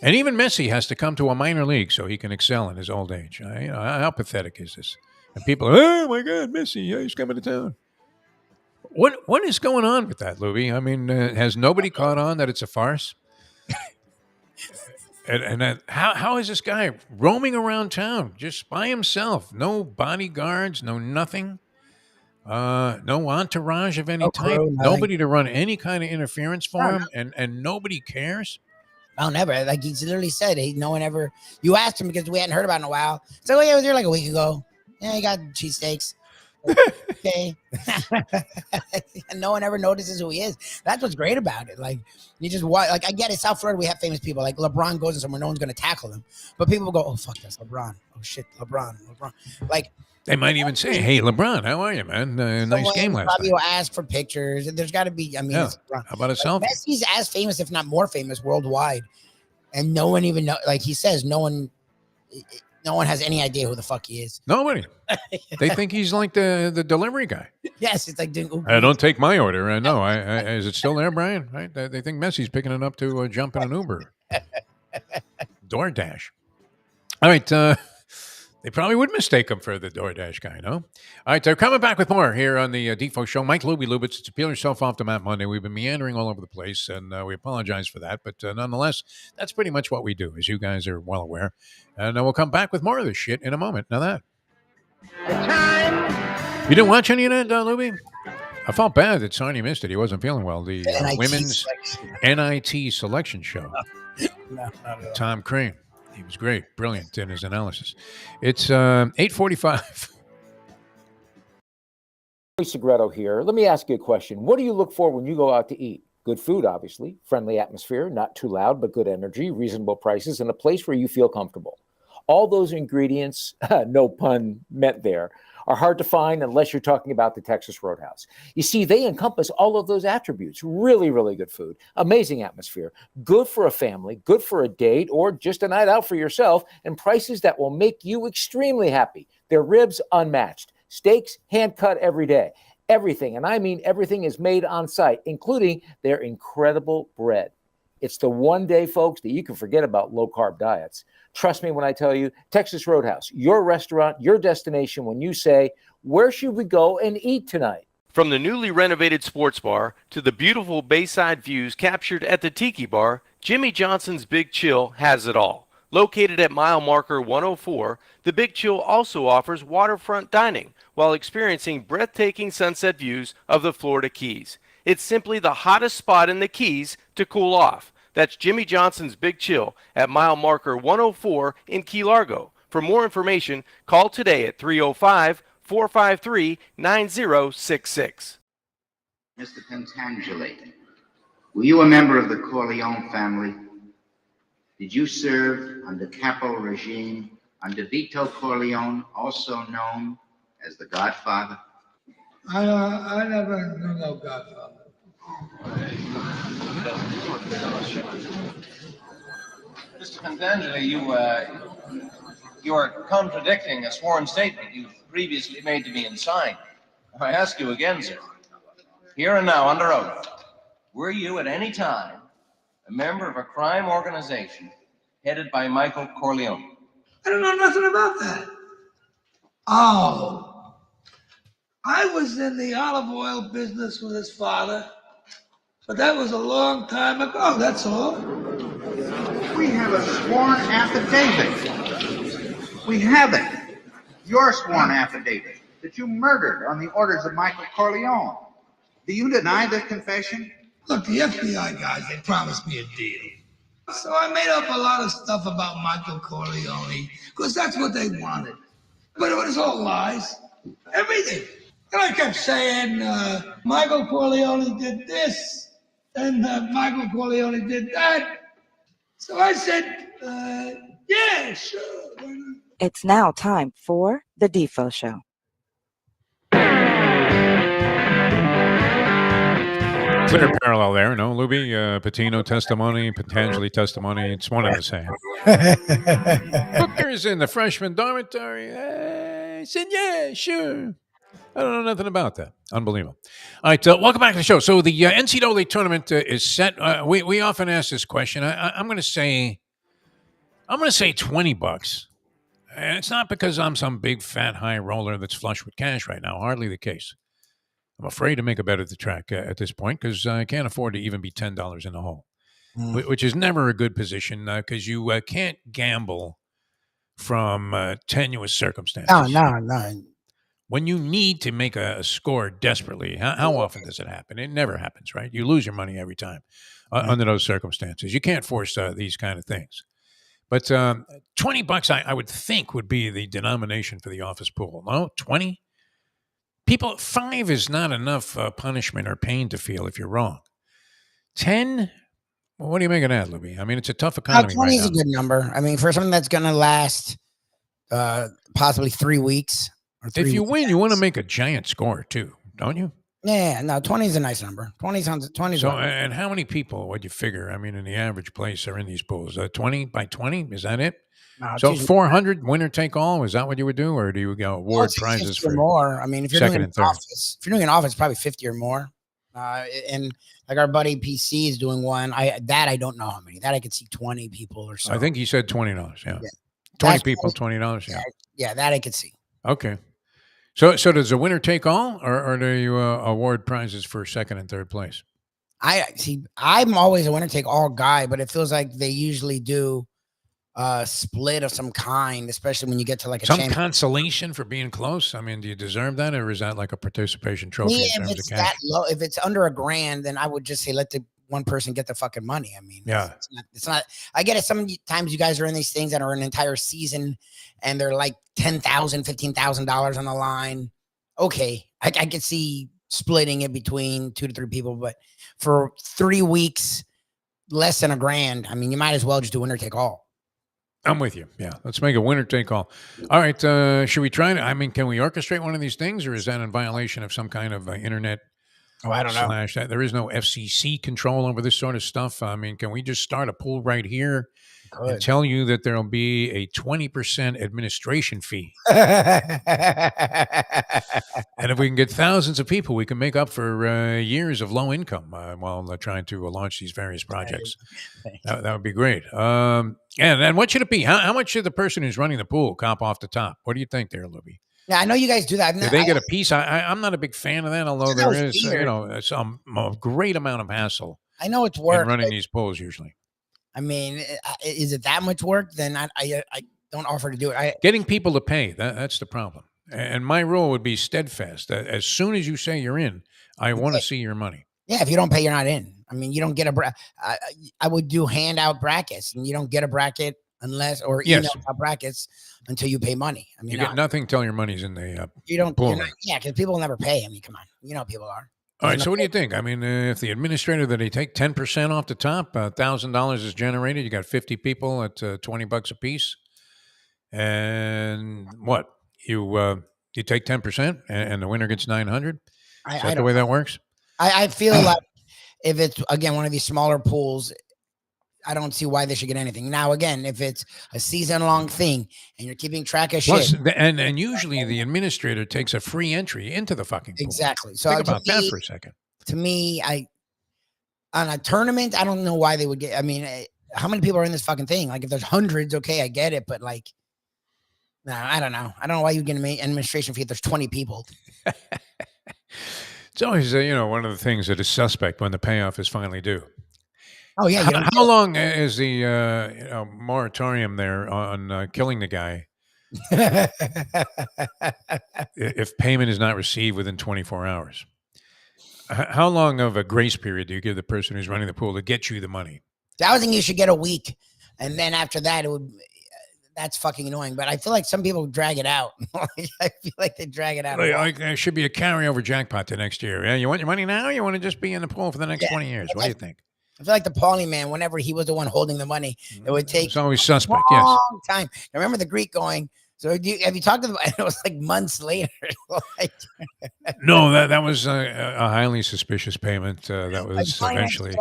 And even Messi has to come to a minor league so he can excel in his old age. How pathetic is this? And people are, oh my God, Messi, he's coming to town. What is going on with that, Lubie? I mean, has nobody caught on that it's a farce? and how is this guy roaming around town just by himself? No bodyguards, no nothing. No entourage of any type. Nobody to run any kind of interference for him, and nobody cares. Oh, never. Like he literally said, no one ever. You asked him because we hadn't heard about it in a while. So I was there like a week ago. Yeah, he got cheesesteaks. Okay. And no one ever notices who he is. That's what's great about it. Like you just watch. Like I get it. South Florida, we have famous people. Like LeBron goes in somewhere, no one's gonna tackle him. But people will go, oh fuck, that's LeBron. Oh shit, LeBron. Like. They might even say, hey, LeBron, how are you, man? Nice game last night. Probably will ask for pictures. There's got to be, I mean, how about a selfie? Messi's as famous, if not more famous, worldwide. And no one even know, like he says, no one has any idea who the fuck he is. Nobody. They think he's like the delivery guy. Yes, it's like, don't take my order. I know. Is it still there, Brian? Right? They think Messi's picking it up to jump in an Uber. DoorDash. All right. They probably would mistake him for the DoorDash guy, no? All right, they're coming back with more here on the Defo Show. Mike Lubie Lubitz, it's Peel Yourself Off the Mat Monday. We've been meandering all over the place, and we apologize for that. But nonetheless, that's pretty much what we do, as you guys are well aware. And we'll come back with more of this shit in a moment. Now that. You didn't watch any of that, Lubie? I felt bad that Sarnia missed it. He wasn't feeling well. The women's NIT selection show. No, Tom Crane. He was great, brilliant in his analysis. It's 8:45. Segreto here. Let me ask you a question. What do you look for when you go out to eat? Good food, obviously, friendly atmosphere, not too loud, but good energy, reasonable prices, and a place where you feel comfortable. All those ingredients, no pun meant there, are hard to find unless you're talking about the Texas Roadhouse. You see, they encompass all of those attributes. Really, really good food, amazing atmosphere, good for a family, good for a date, or just a night out for yourself, and prices that will make you extremely happy. Their ribs, unmatched. Steaks, hand-cut every day. Everything, and I mean everything, is made on site, including their incredible bread. It's the one day, folks, that you can forget about low-carb diets. Trust me when I tell you, Texas Roadhouse, your restaurant, your destination when you say, where should we go and eat tonight? From the newly renovated sports bar to the beautiful bayside views captured at the Tiki Bar, Jimmy Johnson's Big Chill has it all. Located at mile marker 104, the Big Chill also offers waterfront dining while experiencing breathtaking sunset views of the Florida Keys. It's simply the hottest spot in the Keys to cool off. That's Jimmy Johnson's Big Chill at mile marker 104 in Key Largo. For more information, call today at 305-453-9066. Mr. Pentangeli, were you a member of the Corleone family? Did you serve under Capo regime under Vito Corleone, also known as the Godfather? I never knew no Godfather. Mr. Pentangeli, you are contradicting a sworn statement you previously made to me and signed. I ask you again, sir, here and now under oath, were you at any time a member of a crime organization headed by Michael Corleone? I don't know nothing about that. Oh, I was in the olive oil business with his father, but that was a long time ago, that's all. We have a sworn affidavit. We have it. Your sworn affidavit that you murdered on the orders of Michael Corleone. Do you deny this confession? Look, the FBI guys, they promised me a deal. So I made up a lot of stuff about Michael Corleone, because that's what they wanted. But it was all lies. Everything. And I kept saying, Michael Corleone did this, and Michael Corleone did that. So I said, yeah, sure. It's now time for the Defo Show. Clear parallel there, no, Lubie? Patino testimony, Pentangeli testimony. It's one and the same. Booker's in the freshman dormitory. I said, yeah, sure. I don't know nothing about that. Unbelievable. All right, welcome back to the show. So the NCAA tournament is set. We often ask this question. I'm going to say $20. And it's not because I'm some big fat high roller that's flush with cash right now. Hardly the case. I'm afraid to make a bet at the track at this point because I can't afford to even be $10 in the hole, which is never a good position because you can't gamble from tenuous circumstances. No. When you need to make a score desperately, how often does it happen? It never happens, right? You lose your money every time under those circumstances. You can't force these kind of things. But $20, I would think, would be the denomination for the office pool. No, 20? People, 5 is not enough punishment or pain to feel if you're wrong. 10? Well, what do you make of that, Lubie? I mean, it's a tough economy 20 right is now. a good number. I mean, for something that's going to last possibly 3 weeks. If you win, you want to make a giant score too, don't you? Yeah, no, 20 is a nice number. 20 sounds 20. So, and how many people would you figure? I mean, in the average place are in these pools? 20 by 20? Is that it? No, so 400 winner take all? Is that what you would do, or do you go award prizes for more? I mean, if you're second doing and third? Office, if you're doing an office, probably 50 or more. And like our buddy PC is doing one. I don't know how many. That I could see 20 people or so. I think he said $20. Yeah. 20 people, $20. Yeah, that I could see. Okay. So does the winner take all, or do you award prizes for second and third place? I see. I'm always a winner take all guy, but it feels like they usually do a split of some kind, especially when you get to like a some consolation for being close. I mean, do you deserve that, or is that like a participation trophy in terms of cash? That low, if it's under $1,000, then I would just say let the one person get the fucking money. I mean, yeah, it's not. I get it. Sometimes you guys are in these things that are an entire season, and they're like $10,000, $15,000 on the line. Okay, I could see splitting it between 2 to 3 people, but for 3 weeks, less than $1,000. I mean, you might as well just do winner take all. I'm with you. Yeah, let's make a winner take all. All right, should we try to? I mean, can we orchestrate one of these things, or is that in violation of some kind of internet? Oh, I don't know. There is no FCC control over this sort of stuff. I mean, can we just start a pool right here and tell you that there'll be a 20% administration fee? And if we can get thousands of people, we can make up for years of low income while trying to launch these various projects. That would be great. And what should it be? How much should the person who's running the pool cop off the top? What do you think there, Lubie? Yeah, I know you guys do that. Do they get a piece? I'm not a big fan of that, although there is, a great amount of hassle. I know it's work in running these polls usually. I mean, is it that much work? Then I don't offer to do it. Getting people to pay, that's the problem. And my rule would be steadfast. As soon as you say you're in, I want to see your money. Yeah, if you don't pay, you're not in. I mean, you don't get I would do handout brackets, and you don't get a bracket unless, or email brackets until you pay money. I mean, you get nothing till your money's in the you don't pool. Because people will never pay. I mean, come on, you know how people are. All right, so what do you think? I mean, if the administrator that they take 10% off the top, $1,000 is generated. You got 50 people at $20 a piece, and what you take 10% and the winner gets 900. Is that the way that works? I feel like if it's again one of these smaller pools, I don't see why they should get anything. Now, again, if it's a season-long thing and you're keeping track of shit. And usually the administrator takes a free entry into the fucking pool. Exactly. So think about that for a second. To me, on a tournament, I don't know why they would get. I mean, how many people are in this fucking thing? Like, if there's hundreds, okay, I get it. But like, no, I don't know. I don't know why you get an administration fee if there's 20 people. It's always, one of the things that is suspect when the payoff is finally due. Oh yeah. How long is the moratorium there on killing the guy? If payment is not received within 24 hours, how long of a grace period do you give the person who's running the pool to get you the money? I think you should get a week, and then after that, it would. That's fucking annoying. But I feel like some people drag it out. I feel like they drag it out. Like, there should be a carryover jackpot to next year. Yeah, you want your money now? Or you want to just be in the pool for the next 20 years? What do you think? I feel like the Paulie man, whenever he was the one holding the money, it would take it's always suspect, a long time. I remember the Greek going, so have you talked to them? It was like months later. No, that was a highly suspicious payment that was eventually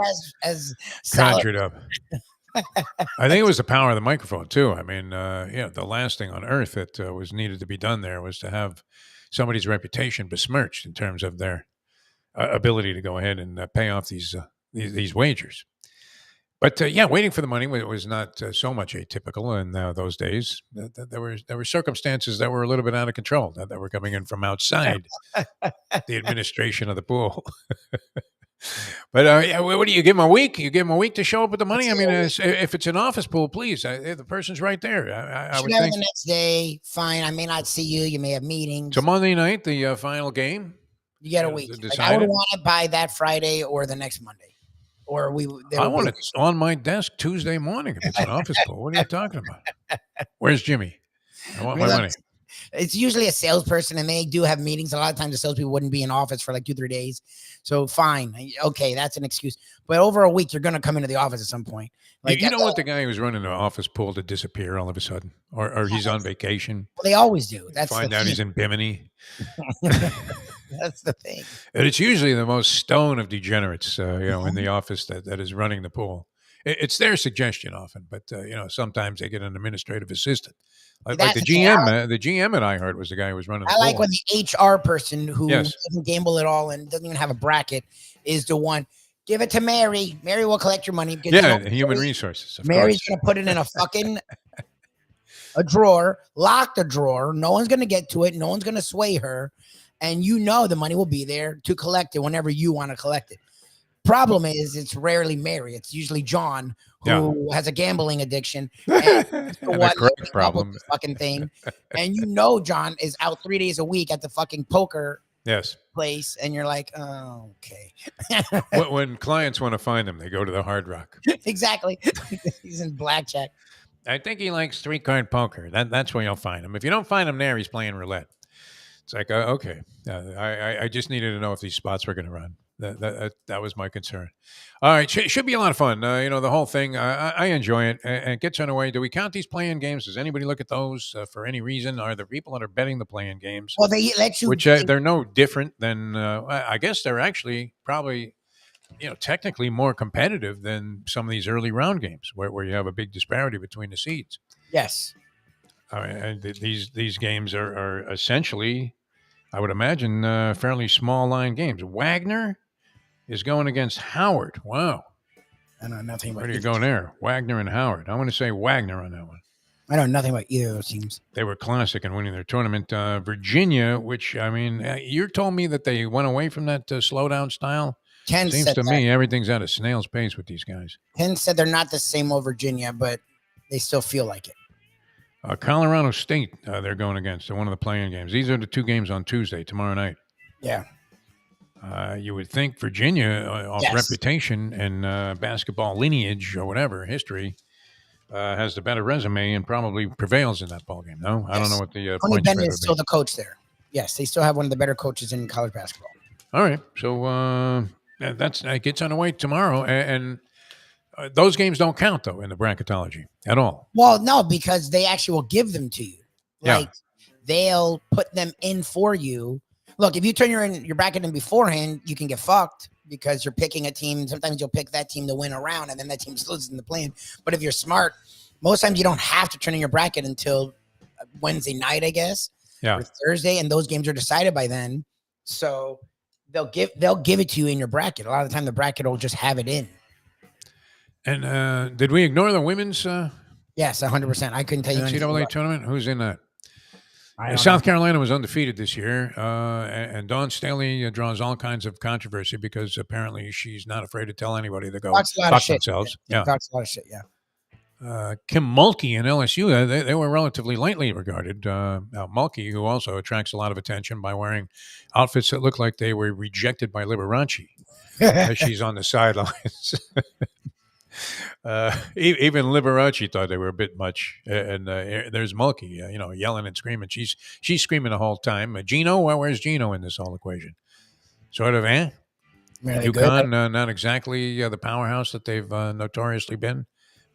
conjured up. I think it was the power of the microphone, too. I mean, the last thing on earth that was needed to be done there was to have somebody's reputation besmirched in terms of their ability to go ahead and pay off these wagers. But waiting for the money was not so much atypical in those days. There were circumstances that were a little bit out of control that were coming in from outside the administration of the pool. But what do you give them a week? You give them a week to show up with the money. I mean, if it's an office pool, please, the person's right there. I would think the next day, fine. I may not see you. You may have meetings. So Monday night, the final game. You get a week. Like, I would want it by that Friday or the next Monday. Or I want it on my desk Tuesday morning if it's an office pool. What are you talking about? Where's Jimmy? I want my money. It's usually a salesperson, and they do have meetings. A lot of times the salespeople wouldn't be in office for like 2-3 days. So fine. Okay, that's an excuse. But over a week, you're going to come into the office at some point. Like, you don't want the guy who's running the office pool to disappear all of a sudden, or he's on vacation. Well, they always do. Find out he's in Bimini. That's the thing. And it's usually the most stone of degenerates, in the office that is running the pool. It's their suggestion often, but sometimes they get an administrative assistant, like the GM. The GM that I heard was the guy who was running the pool. I like when the HR person who doesn't gamble at all and doesn't even have a bracket is the one. Give it to Mary. Mary will collect your money. Yeah, human resources. Mary's going to put it in a fucking a drawer, lock the drawer. No one's going to get to it. No one's going to sway her. And the money will be there to collect it whenever you want to collect it. Problem is, it's rarely Mary. It's usually John who has a gambling addiction. And a correct problem. This fucking thing. And John is out 3 days a week at the fucking poker place. And you're like, oh, okay. When clients want to find him, they go to the Hard Rock. Exactly. He's in blackjack. I think he likes 3-card poker. That's where you'll find him. If you don't find him there, he's playing roulette. It's like, okay. I just needed to know if these spots were going to run. That was my concern. All right. Should be a lot of fun. The whole thing, I enjoy it. And it gets underway. Do we count these play-in games? Does anybody look at those for any reason? Are there people that are betting the play-in games? Well, they let you. Which they're no different than, I guess they're actually probably, technically more competitive than some of these early round games where you have a big disparity between the seeds. Yes. And these games are essentially, I would imagine, fairly small line games. Wagner is going against Howard. Wow. I know nothing about Where do you go there? Wagner and Howard. I want to say Wagner on that one. I know nothing about either of those teams. They were classic in winning their tournament. Virginia, which, you told me that they went away from that slowdown style. Ken Seems to me everything's at a snail's pace with these guys. Ken said they're not the same old Virginia, but they still feel like it. Colorado State, they're going against in one of the play-in games. These are the two games on Tuesday, tomorrow night. Yeah. You would think Virginia, off reputation and basketball lineage or whatever, history, has the better resume and probably prevails in that ballgame. No? I don't know what the Tony point Bennett is still the coach there. Yes, they still have one of the better coaches in college basketball. All right. So that gets underway tomorrow. And those games don't count, though, in the bracketology at all. Well, no, because they actually will give them to you. Like, they'll put them in for you. Look, if you turn your bracket in beforehand, you can get fucked because you're picking a team. Sometimes you'll pick that team to win a round, and then that team's losing in the play-in. But if you're smart, most times you don't have to turn in your bracket until Wednesday night, I guess, or Thursday, and those games are decided by then. So they'll give it to you in your bracket. A lot of the time, the bracket will just have it in. And did we ignore the women's? Yes, 100%. I couldn't tell you anything. NCAA tournament? Who's in that? South Carolina was undefeated this year, and Dawn Staley draws all kinds of controversy because apparently she's not afraid to tell anybody to go fuck themselves. Talks a lot of shit, Kim Mulkey in LSU, they were relatively lightly regarded. Now, Mulkey, who also attracts a lot of attention by wearing outfits that look like they were rejected by Liberace as she's on the sidelines. Even Liberace thought they were a bit much, and there's Mulkey, yelling and screaming. She's screaming the whole time. Gino, where's Gino in this whole equation? Sort of, UConn, not exactly the powerhouse that they've notoriously been,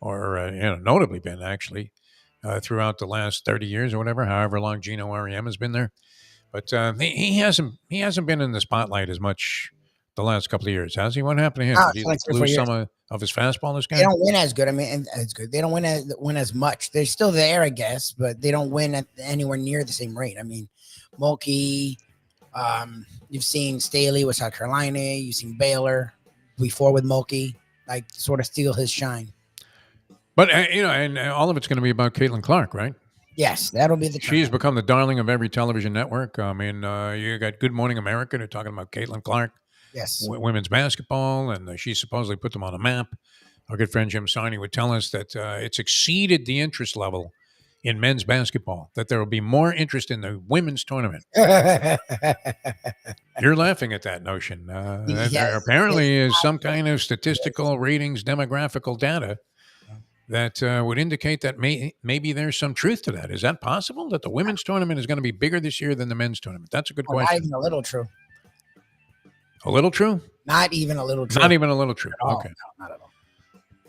or notably been actually throughout the last 30 years or whatever, however long Gino R.E.M. has been there. But he hasn't been in the spotlight as much the last couple of years, has he? What happened to him? Did he lose some of his fastball this game? They don't win as good. I mean, as good. They don't win as much. They're still there, I guess, but they don't win at anywhere near the same rate. I mean, Mulkey, you've seen Staley with South Carolina. You've seen Baylor before with Mulkey, like sort of steal his shine. But, and all of it's going to be about Caitlin Clark, right? Yes, that'll be the trend. She's become the darling of every television network. I mean, you got Good Morning America. They're talking about Caitlin Clark. Yes. Women's basketball, and she supposedly put them on a map. Our good friend Jim Sarney would tell us that it's exceeded the interest level in men's basketball, that there will be more interest in the women's tournament. You're laughing at that notion. There apparently is some kind of statistical ratings, demographical data that would indicate that maybe there's some truth to that. Is that possible, that the women's tournament is going to be bigger this year than the men's tournament? That's a good question. Not even a little true. A little true? Not even a little true. Not even a little true. Okay. No, not at all.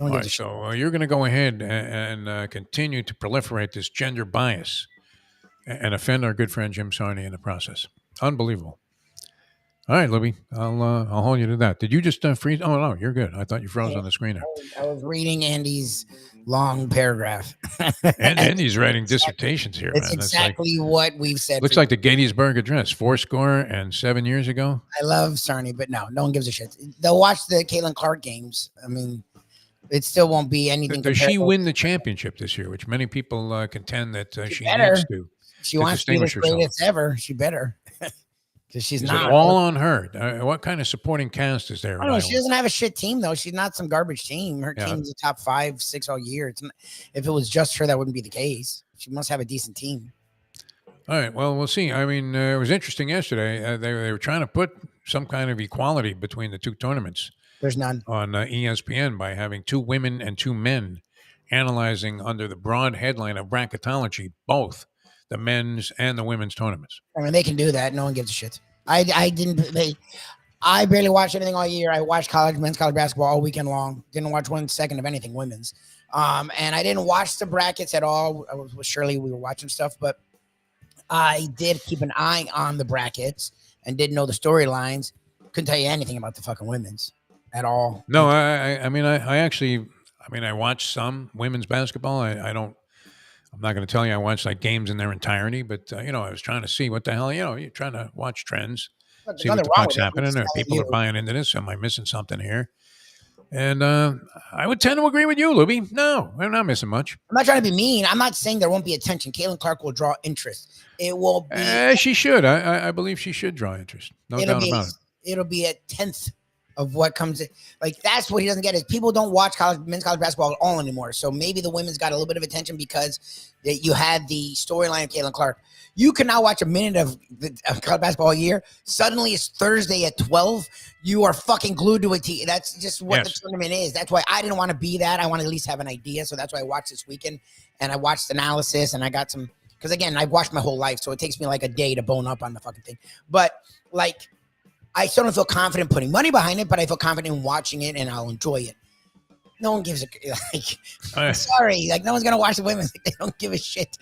All right, so you're going to go ahead and continue to proliferate this gender bias and offend our good friend Jim Sarney in the process. Unbelievable. All right, Lubie, I'll hold you to that. Did you just freeze? Oh, no, you're good. I thought you froze on the screen there. I was reading Andy's long paragraph. And Andy's writing dissertations here, it's man. Exactly what we've said. Looks like the Gettysburg Address, 7 years ago. I love Sarney, but no one gives a shit. They'll watch the Caitlin Clark games. I mean, it still won't be anything. Does she win the championship this year, which many people contend that she needs to? She wants to be the greatest ever. She better. Because she's not. All on her. What kind of supporting cast is there? I don't know. She doesn't have a shit team, though. She's not some garbage team. Her team's a top 5, 6 all year. If it was just her, that wouldn't be the case. She must have a decent team. All right. Well, we'll see. I mean, it was interesting yesterday. They were trying to put some kind of equality between the two tournaments. There's none. On ESPN by having 2 women and 2 men analyzing under the broad headline of bracketology, both the men's and the women's tournaments. I mean, they can do that. No one gives a shit. I barely watched anything all year. I watched men's college basketball all weekend long. Didn't watch 1 second of anything women's. And I didn't watch the brackets at all. I was with Shirley. We were watching stuff, but I did keep an eye on the brackets and didn't know the storylines. Couldn't tell you anything about the fucking women's at all. No, I watched some women's basketball. I'm not going to tell you I watched like games in their entirety, but I was trying to see what the hell, you're trying to watch trends, see what the fuck's happening, or people are buying into this. Am I missing something here? And I would tend to agree with you, Lubie. No, I'm not missing much. I'm not trying to be mean. I'm not saying there won't be attention. Caitlin Clark will draw interest. It will be. She should. I believe she should draw interest. No doubt about it. It'll be a 10th of what comes in. Like, that's what he doesn't get is people don't watch men's college basketball at all anymore. So maybe the women's got a little bit of attention because you had the storyline of Caitlin Clark. You can now watch a minute of college basketball all year. Suddenly it's Thursday at 12. You are fucking glued to a TV. That's just what the tournament is. That's why I didn't want to be that. I want to at least have an idea. So that's why I watched this weekend and I watched analysis and I got some, because again, I've watched my whole life. So it takes me like a day to bone up on the fucking thing. But like, I still don't feel confident putting money behind it, but I feel confident in watching it and I'll enjoy it. No one gives a sorry, like no one's gonna watch the women. Like, they don't give a shit.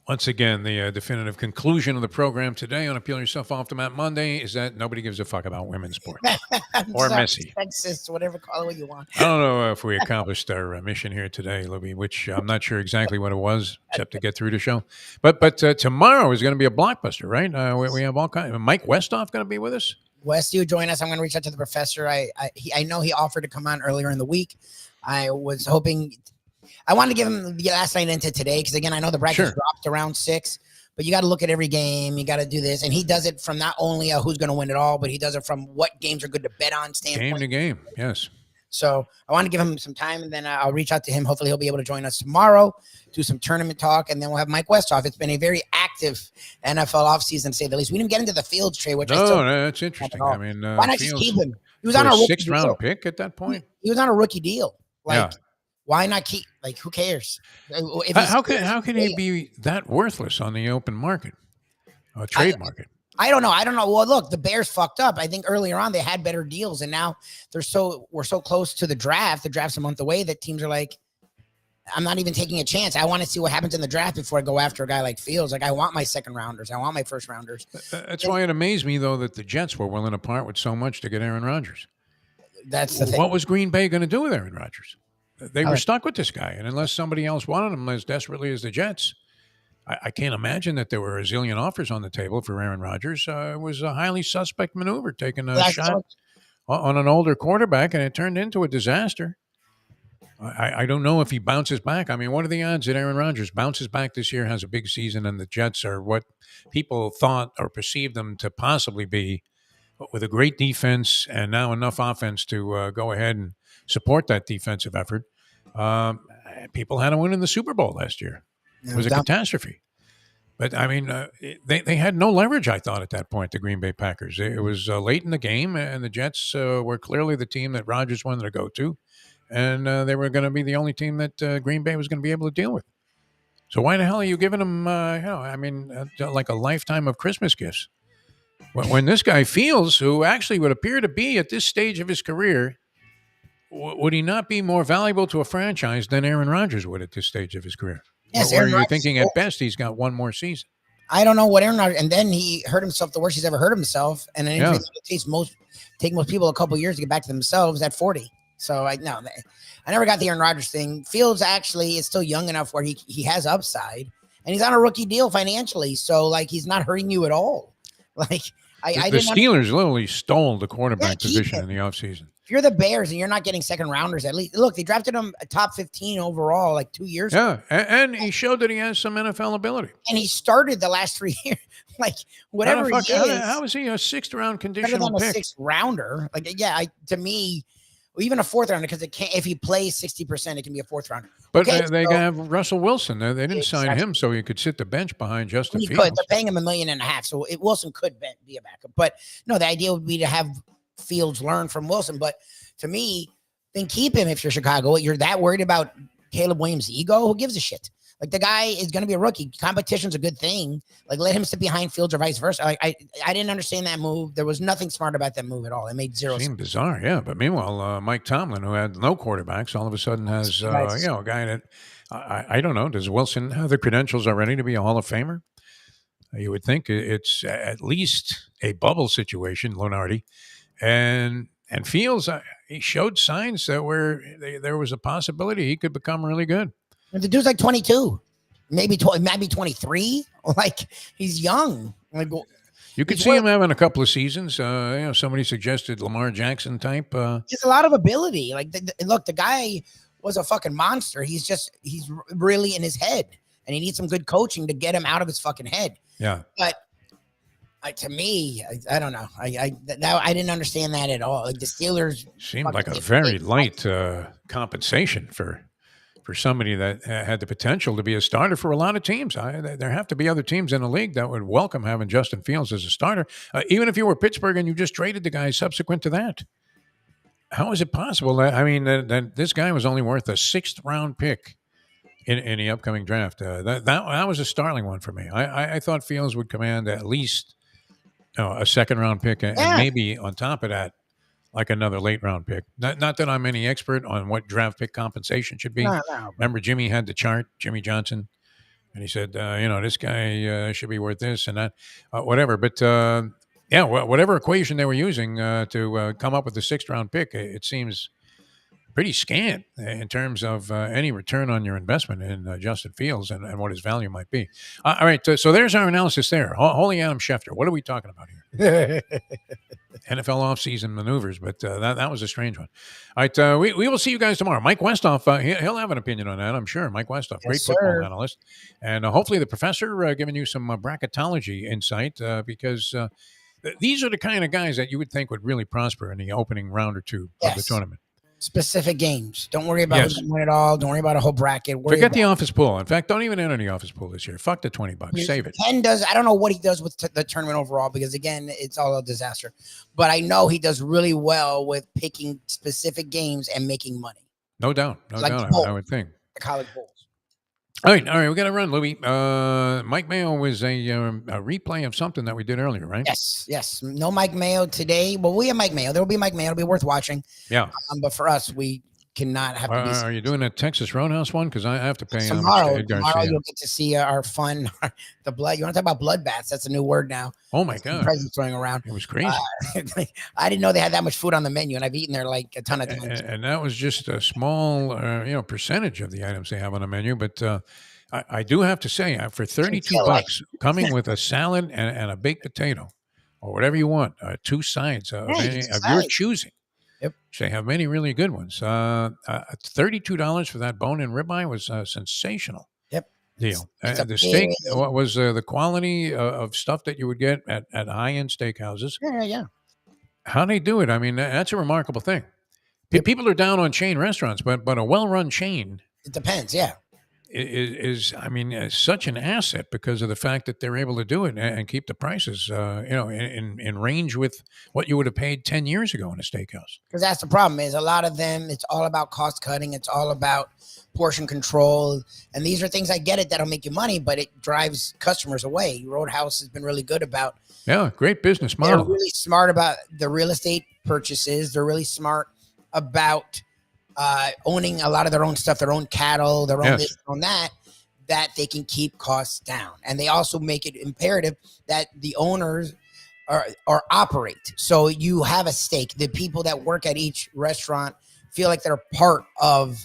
Once again, the definitive conclusion of the program today on Appeal Yourself Off the Mat Monday is that nobody gives a fuck about women's sport or Messi. Sexist, whatever, call it what you want. I don't know if we accomplished our mission here today, Libby, which I'm not sure exactly what it was, except to get through the show. But tomorrow is going to be a blockbuster, right? We have all kinds. Mike Westhoff going to be with us. West, you join us. I'm going to reach out to the professor. I know he offered to come on earlier in the week. I was hoping. I wanted to give him the last night into today because, again, I know the brackets dropped around 6, but you got to look at every game. You got to do this. And he does it from not only who's going to win it all, but he does it from what games are good to bet on standpoint. Game to game, yes. So I want to give him some time, and then I'll reach out to him. Hopefully he'll be able to join us tomorrow, do some tournament talk, and then we'll have Mike Westhoff. It's been a very active NFL offseason, to say the least. We didn't get into the Fields trade, which that's interesting. I mean, why not just keep him? He was on a rookie 6th round pick at that point. He was on a rookie deal. Why not keep? Like, who cares? How can he be that worthless on the open market, trade market? I don't know. Well, look, the Bears fucked up. I think earlier on they had better deals, and now we're so close to the draft. The draft's a month away that teams are like, I'm not even taking a chance. I want to see what happens in the draft before I go after a guy like Fields. Like, I want my second rounders. I want my first rounders. That's why it amazed me, though, that the Jets were willing to part with so much to get Aaron Rodgers. That's the thing. What was Green Bay going to do with Aaron Rodgers? They were stuck with this guy, and unless somebody else wanted him as desperately as the Jets, I can't imagine that there were a zillion offers on the table for Aaron Rodgers. It was a highly suspect maneuver, taking a shot on an older quarterback, and it turned into a disaster. I don't know if he bounces back. I mean, what are the odds that Aaron Rodgers bounces back this year, has a big season, and the Jets are what people thought or perceived them to possibly be, with a great defense and now enough offense to go ahead and support that defensive effort. People had to win in the Super Bowl last year. It was a catastrophe. But, I mean, they had no leverage, I thought, at that point, the Green Bay Packers. It was late in the game, and the Jets were clearly the team that Rodgers wanted to go to. And they were going to be the only team that Green Bay was going to be able to deal with. So why the hell are you giving them, like a lifetime of Christmas gifts? When this guy Fields, who actually would appear to be at this stage of his career, would he not be more valuable to a franchise than Aaron Rodgers would at this stage of his career? Yes, or are you thinking at best he's got one more season? I don't know what Aaron Rodgers, and then he hurt himself the worst he's ever hurt himself, and then it takes most people a couple years to get back to themselves at 40. So I never got the Aaron Rodgers thing. Fields actually is still young enough where he has upside, and he's on a rookie deal financially, so like he's not hurting you at all. Like the Steelers literally stole the quarterback position in the offseason. if you're the Bears and you're not getting second rounders, at least look, they drafted him a top 15 overall like 2 years ago. Yeah, and he showed that he has some NFL ability. And he started the last 3 years. Like whatever he is. How is he a 6th round conditional better than a pick? 6th rounder? Like, yeah, to me, even a 4th rounder, because it can't. If he plays 60%, it can be a 4th rounder. But they have Russell Wilson. They didn't sign him so he could sit the bench behind Justin Fields. They're paying him $1.5 million, so Wilson could be a backup. But no, the idea would be to have Fields learn from Wilson. But to me, then keep him if you're Chicago. You're that worried about Caleb Williams' ego? Who gives a shit? Like, the guy is going to be a rookie. Competition's a good thing. Like, let him sit behind Fields or vice versa. I didn't understand that move. There was nothing smart about that move at all. It made zero sense. Seemed bizarre, yeah. But meanwhile, Mike Tomlin, who had no quarterbacks, all of a sudden has a guy that I don't know. Does Wilson have the credentials already to be a Hall of Famer? You would think it's at least a bubble situation, Lunardi, and Fields. He showed signs that there was a possibility he could become really good. The dude's like 22, maybe 23. Like, he's young. Like, you could see him having a couple of seasons. Somebody suggested Lamar Jackson type. He has a lot of ability. Like, look, the guy was a fucking monster. He's really in his head, and he needs some good coaching to get him out of his fucking head. Yeah. But to me, I don't know. I didn't understand that at all. Like, the Steelers seemed like a very light compensation for somebody that had the potential to be a starter for a lot of teams. There have to be other teams in the league that would welcome having Justin Fields as a starter, even if you were Pittsburgh and you just traded the guy subsequent to that. How is it possible that this guy was only worth a 6th round pick in the upcoming draft? That was a startling one for me. I thought Fields would command at least a 2nd round pick, and maybe on top of that, like another late round pick. Not that I'm any expert on what draft pick compensation should be. No. Remember, Jimmy had the chart, Jimmy Johnson, and he said, this guy should be worth this and that, whatever. But whatever equation they were using to come up with the 6th round pick, it seems pretty scant in terms of any return on your investment in Justin Fields and what his value might be. All right, so there's our analysis there. Holy Adam Schefter, what are we talking about here? NFL offseason maneuvers, but that was a strange one. All right, we will see you guys tomorrow. Mike Westhoff, he'll have an opinion on that, I'm sure. Mike Westhoff, great football analyst. And hopefully the professor giving you some bracketology insight because these are the kind of guys that you would think would really prosper in the opening round or two of the tournament. Specific games. Don't worry about who's going to win it all. Don't worry about a whole bracket. Forget the office pool. In fact, don't even enter the office pool this year. Fuck the $20. Save it. Ken does. I don't know what he does with the tournament overall because, again, it's all a disaster. But I know he does really well with picking specific games and making money. No doubt. No doubt. I would think. The college bowls. All right. We got to run, Lubie. Mike Mayo was a replay of something that we did earlier, right? Yes. No Mike Mayo today. Well, we have Mike Mayo. There will be Mike Mayo. It'll be worth watching. Yeah. But for us, we cannot have to be. Are you doing a Texas Roadhouse one? Because I have to pay tomorrow. Tomorrow you'll get to see our fun, the blood. You want to talk about bloodbaths? That's a new word now. Oh my God! Presents throwing around. It was crazy. I didn't know they had that much food on the menu, and I've eaten there like a ton of times. And that was just a small, percentage of the items they have on the menu, but. I do have to say, for $32, coming with a salad and a baked potato, or whatever you want, 2 sides of your choosing. Yep. They have many really good ones. $32 for that bone-in ribeye was a sensational deal. The steak, what was the quality of stuff that you would get at high-end steakhouses? Yeah. How they do it, I mean, that's a remarkable thing. People are down on chain restaurants, but a well-run chain. It depends, yeah. Is such an asset because of the fact that they're able to do it and keep the prices, in range with what you would have paid 10 years ago in a steakhouse. Because that's the problem is a lot of them, it's all about cost cutting. It's all about portion control. And these are things, I get it, that'll make you money, but it drives customers away. Roadhouse has been really good about. Yeah, great business model. They're really smart about the real estate purchases. They're really smart about owning a lot of their own stuff, their own cattle, their own this, their own that they can keep costs down. And they also make it imperative that the owners are operate. So you have a stake. The people that work at each restaurant feel like they're part of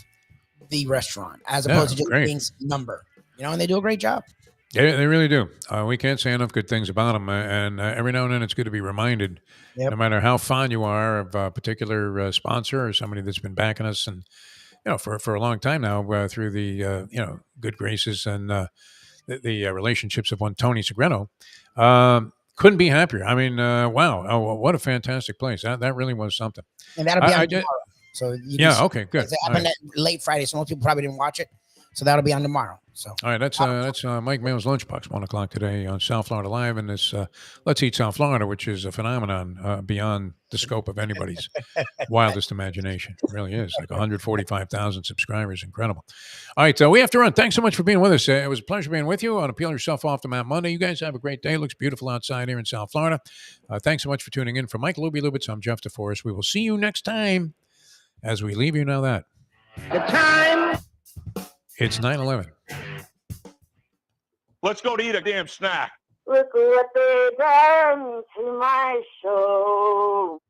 the restaurant as opposed to just being a number, and they do a great job. They really do. We can't say enough good things about them, and every now and then it's good to be reminded. Yep. No matter how fond you are of a particular sponsor or somebody that's been backing us, and for a long time now, through the good graces and the relationships of one Tony Segreto, couldn't be happier. I mean, wow, what a fantastic place. That really was something. And that'll be on tomorrow. So okay, good. It happened late Friday, so most people probably didn't watch it. So that'll be on tomorrow. So all right, that's Mike Mayo's Lunchbox, 1:00 today on South Florida Live, and this Let's Eat South Florida, which is a phenomenon beyond the scope of anybody's wildest imagination. It really is, like 145,000 subscribers, incredible. All right, we have to run. Thanks so much for being with us. It was a pleasure being with you on Peel Yourself Off the Mat Monday. You guys have a great day. It looks beautiful outside here in South Florida. Thanks so much for tuning in. For Mike Lubie Lubitz, I'm Jeff DeForest. We will see you next time as we leave you now that the time. It's 9/11. Let's go to eat a damn snack. Look what they done to my soul.